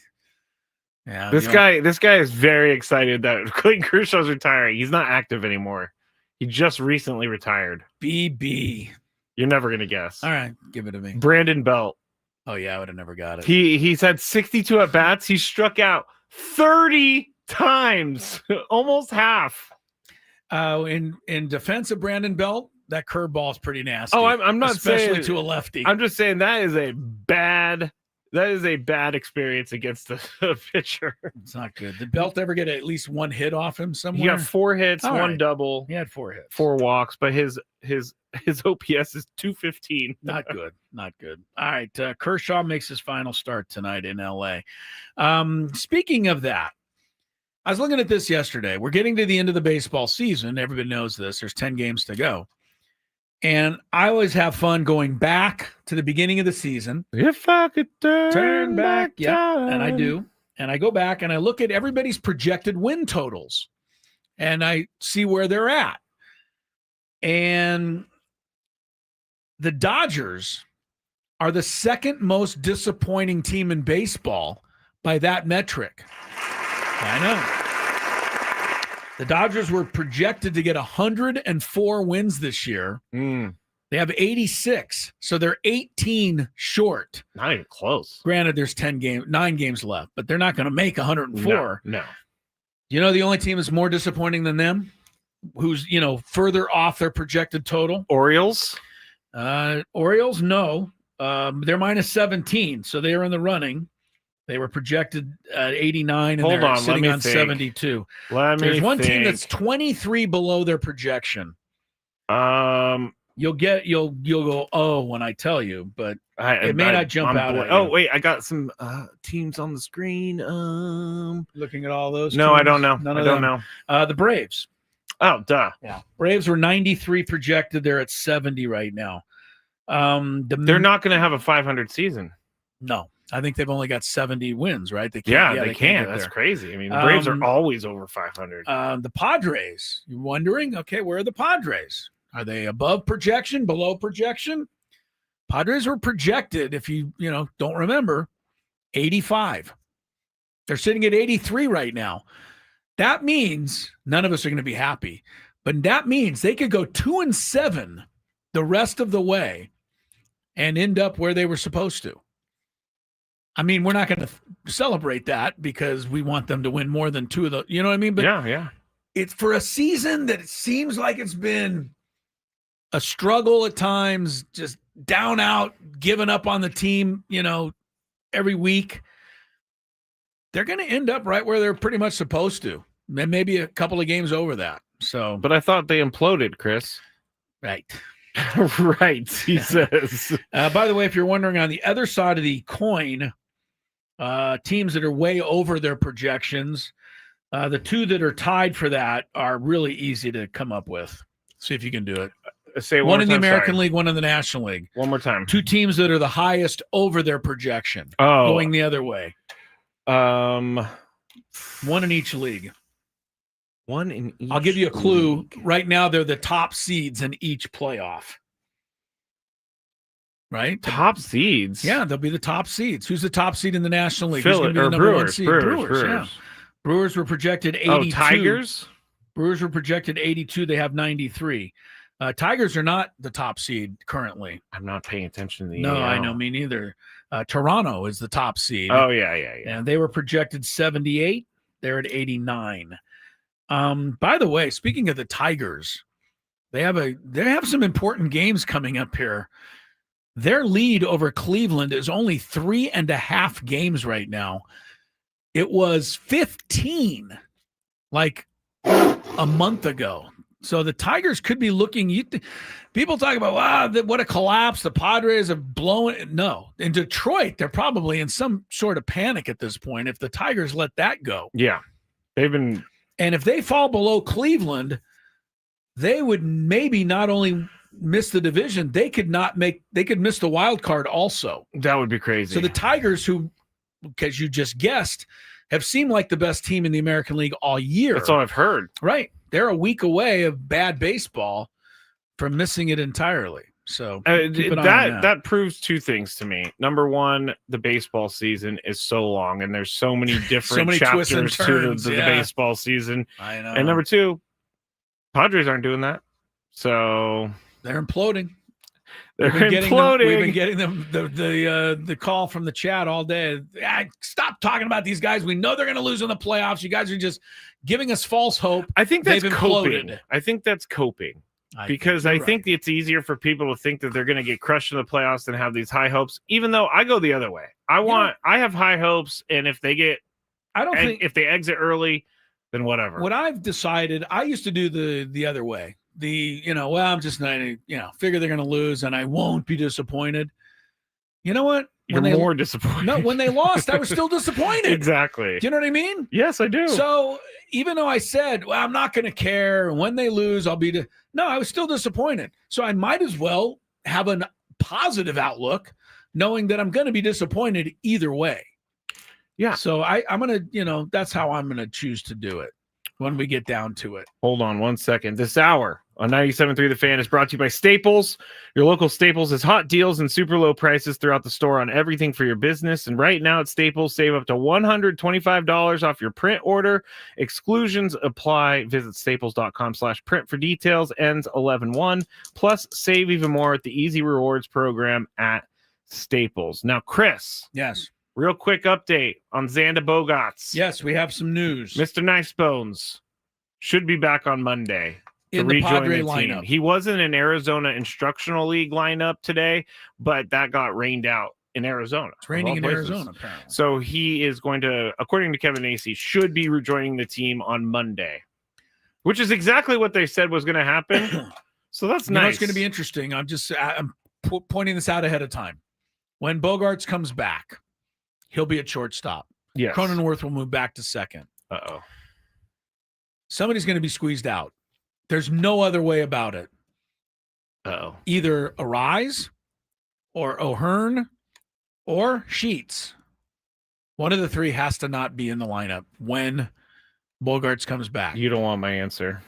Yeah. This guy is very excited that Clayton Kershaw's retiring. He's not active anymore. He just recently retired. BB. You're never gonna guess. All right, give it to me. Brandon Belt. Oh yeah, I would have never got it. He's had 62 at bats. He struck out 30 times, almost half. In defense of Brandon Belt, that curveball is pretty nasty. Oh, I'm not especially saying to a lefty. I'm just saying that is a bad experience against the pitcher. It's not good. Did Belt ever get at least one hit off him somewhere? He got 4 hits, All one right. double. He had 4 hits, 4 walks, but his OPS is 215. Not good. Not good. All right. Kershaw makes his final start tonight in LA. Speaking of that, I was looking at this yesterday. We're getting to the end of the baseball season. Everybody knows this. There's 10 games to go. And I always have fun going back to the beginning of the season. If I could turn back Yeah, time. and I do. And I go back and I look at everybody's projected win totals. And I see where they're at. And the Dodgers are the second most disappointing team in baseball by that metric. I know. The Dodgers were projected to get 104 wins this year. They have 86, so they're 18 short. Not even close. Granted, there's 9 games left, but they're not going to make 104. No. You know the only team that's more disappointing than them? Who's, further off their projected total? Orioles? Orioles, no. They're minus 17, so they are in the running. They were projected at 89, and they're sitting on 72. There's one team that's 23 below their projection. You'll go, oh, when I tell you, but it may not jump out at you. Oh, wait, I got some teams on the screen. Looking at all those No, teams? I don't know. None I of don't them. know. The Braves. Oh, duh. Yeah. Braves were 93 projected. They're at 70 right now. They're not going to have a 500 season. No. I think they've only got 70 wins, right? They can't. can't. That's crazy. I mean, the Braves are always over 500. The Padres. You're wondering, okay, where are the Padres? Are they above projection, below projection? Padres were projected, if you don't remember, 85. They're sitting at 83 right now. That means none of us are going to be happy, but that means they could go 2-7 the rest of the way and end up where they were supposed to. I mean, we're not going to celebrate that because we want them to win more than 2 of the, you know what I mean? But yeah. It's for a season that it seems like it's been a struggle at times, just down out, giving up on the team, every week. They're going to end up right where they're pretty much supposed to. And maybe a couple of games over that. So, but I thought they imploded, Chris. Right. Right, he says. By the way, if you're wondering, on the other side of the coin, teams that are way over their projections, the 2 that are tied for that are really easy to come up with. See if you can do it. Say one in the American League, one in the National League. One more time. 2 teams that are the highest over their projection. Oh. Going the other way. One in each league. One in each. I'll give you a clue. League. Right now, they're the top seeds in each playoff. Right? Top seeds? Yeah, they'll be the top seeds. Who's the top seed in the National League? Who's going to be the number Brewers, 1 seed? Brewers. Yeah. Brewers were projected 82. Oh, Tigers? Brewers were projected 82. They have 93. Tigers are not the top seed currently. I'm not paying attention to the No, AL. I know, me neither. Toronto is the top seed. Oh, yeah. And they were projected 78. They're at 89. By the way, speaking of the Tigers, they have some important games coming up here. Their lead over Cleveland is only 3.5 games right now. It was 15 like a month ago. So the Tigers could be looking. People talk about, wow, what a collapse. The Padres have blown it. No. In Detroit, they're probably in some sort of panic at this point if the Tigers let that go. Yeah. They've been. And if they fall below Cleveland, they would maybe not only miss the division, they could miss the wild card also. That would be crazy. So the Tigers, who, because you just guessed, have seemed like the best team in the American League all year. That's all I've heard. Right. They're a week away of bad baseball from missing it entirely. So keep an eye on that proves two things to me. Number one, the baseball season is so long, and there's so many different twists and chapters turns, to the baseball season. I know. And number two, Padres aren't doing that. So they're imploding. They're imploding. We've been getting them the call from the chat all day. Stop talking about these guys. We know they're going to lose in the playoffs. You guys are just giving us false hope. I think that's They've coping. imploded. I think that's coping. Because I think it's easier for people to think that they're going to get crushed in the playoffs than have these high hopes. Even though I go the other way, I have high hopes, and if they if they exit early, then whatever. What I've decided, I used to do the other way. I'm just not, figure they're going to lose, and I won't be disappointed. You know what? You're more disappointed. No, when they lost, I was still disappointed. Exactly. Do you know what I mean? Yes, I do. So even though I said, well, I'm not going to care, and when they lose, I'll be no, I was still disappointed. So I might as well have a positive outlook, knowing that I'm going to be disappointed either way. Yeah. So I'm going to, that's how I'm going to choose to do it when we get down to it. Hold on 1 second. This hour on 97.3 The Fan is brought to you by Staples. Your local Staples has hot deals and super low prices throughout the store on everything for your business. And right now at Staples, save up to $125 off your print order. Exclusions apply. Visit staples.com/print for details. Ends 11/1. Plus, save even more at the Easy Rewards program at Staples. Now, Chris. Yes. Real quick update on Xander Bogaerts. Yes, we have some news. Mr. Nicebones should be back on Monday to in the rejoin Padre the team. lineup. He was in an Arizona Instructional League lineup today, but that got rained out in Arizona. It's raining in Arizona, apparently. So he is going to, according to Kevin Acee, should be rejoining the team on Monday, which is exactly what they said was going to happen. So that's nice. It's going to be interesting. I'm pointing this out ahead of time. When Bogaerts comes back, he'll be at shortstop. Yes. Cronenworth will move back to second. Uh-oh. Somebody's going to be squeezed out. There's no other way about it. Uh-oh. Either Arise or O'Hearn or Sheets. One of the three has to not be in the lineup when Bogaerts comes back. You don't want my answer.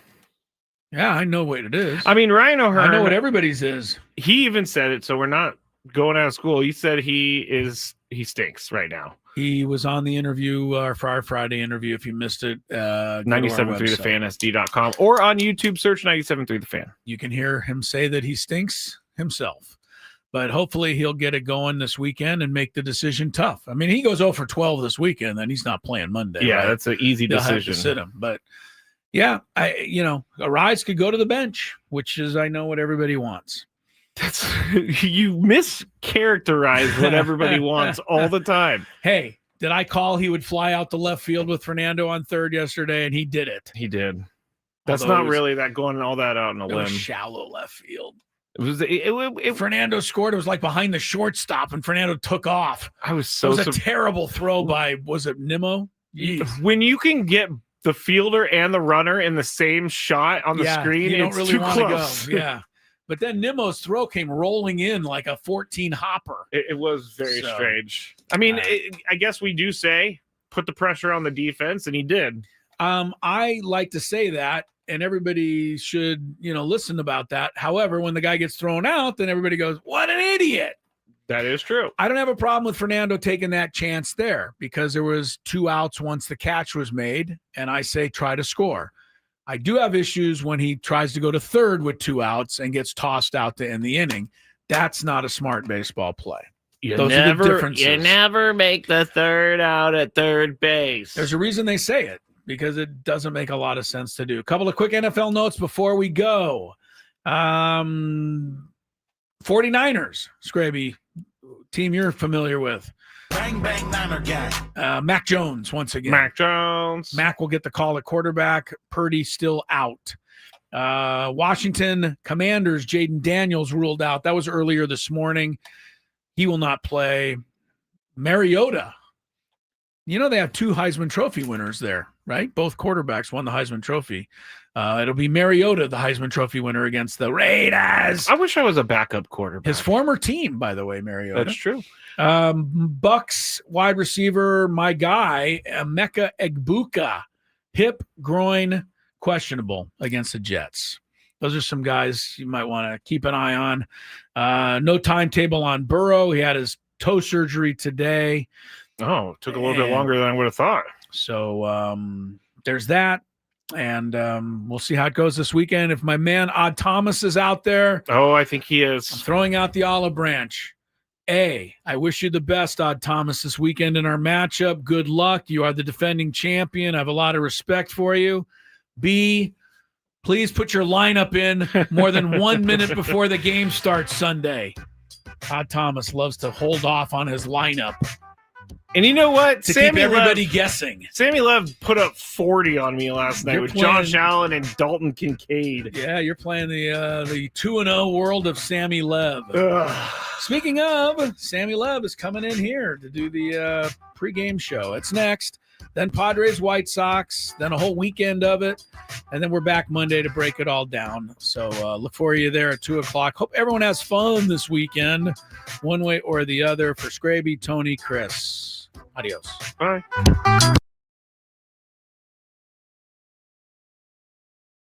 Yeah, I know what it is. I mean, Ryan O'Hearn. I know what everybody's is. He even said it, so we're not going out of school. He said he stinks right now. He was on the interview for our Friday interview. If you missed it, 97.3thefan.sd.com or on YouTube, search 97.3 The Fan. You can hear him say that he stinks himself. But hopefully he'll get it going this weekend and make the decision tough. I mean, he goes 0 for 12 this weekend, then he's not playing Monday. Yeah, right? that's an easy They'll decision. have to sit him. But yeah, Arise could go to the bench, which is, I know what everybody wants. That's you mischaracterize what everybody wants all the time. Hey, did I call he would fly out to left field with Fernando on third yesterday, and he did it. He did. That's not really that going all that out on a limb. Was shallow left field. It Fernando scored. It was like behind the shortstop, and Fernando took off. I was so. It was a terrible throw by, was it Nimmo? Jeez. When you can get the fielder and the runner in the same shot on the screen, you don't it's really too want close. to go. Yeah. But then Nimmo's throw came rolling in like a 14 hopper. It was very strange. I mean, I guess we do say put the pressure on the defense, and he did. I like to say that, and everybody should, listen about that. However, when the guy gets thrown out, then everybody goes, what an idiot. That is true. I don't have a problem with Fernando taking that chance there because there was 2 outs once the catch was made, and I say try to score. I do have issues when he tries to go to third with 2 outs and gets tossed out to end the inning. That's not a smart baseball play. Those are the differences. You never make the third out at third base. There's a reason they say it, because it doesn't make a lot of sense to do. A couple of quick NFL notes before we go. 49ers, Skraby, team you're familiar with. Bang, bang, Niner guy. Mac Jones, once again. Mac Jones. Mac will get the call at quarterback. Purdy still out. Washington Commanders, Jaden Daniels ruled out. That was earlier this morning. He will not play. Mariota. You know, they have 2 Heisman Trophy winners there, right? Both quarterbacks won the Heisman Trophy. It'll be Mariota, the Heisman Trophy winner, against the Raiders. I wish I was a backup quarterback. His former team, by the way, Mariota. That's true. Bucks wide receiver, my guy, Emeka Egbuka, hip, groin, questionable against the Jets. Those are some guys you might want to keep an eye on. No timetable on Burrow. He had his toe surgery today. Oh, it took a little bit longer than I would have thought. So there's that. And we'll see how it goes this weekend. If my man Odd Thomas is out there. Oh, I think he is. I'm throwing out the olive branch. I wish you the best, Odd Thomas, this weekend in our matchup. Good luck. You are the defending champion. I have a lot of respect for you. B, please put your lineup in more than 1 minute before the game starts Sunday. Odd Thomas loves to hold off on his lineup. And you know what? To keep everybody guessing. Sammy Lev put up 40 on me last night with Josh Allen and Dalton Kincaid. Yeah, you're playing the 2-0 world of Sammy Lev. Speaking of, Sammy Lev is coming in here to do the pregame show. It's next. Then Padres, White Sox, then a whole weekend of it. And then we're back Monday to break it all down. So look for you there at 2 o'clock. Hope everyone has fun this weekend, one way or the other. For Skraby, Tony, Chris. Adios. Bye.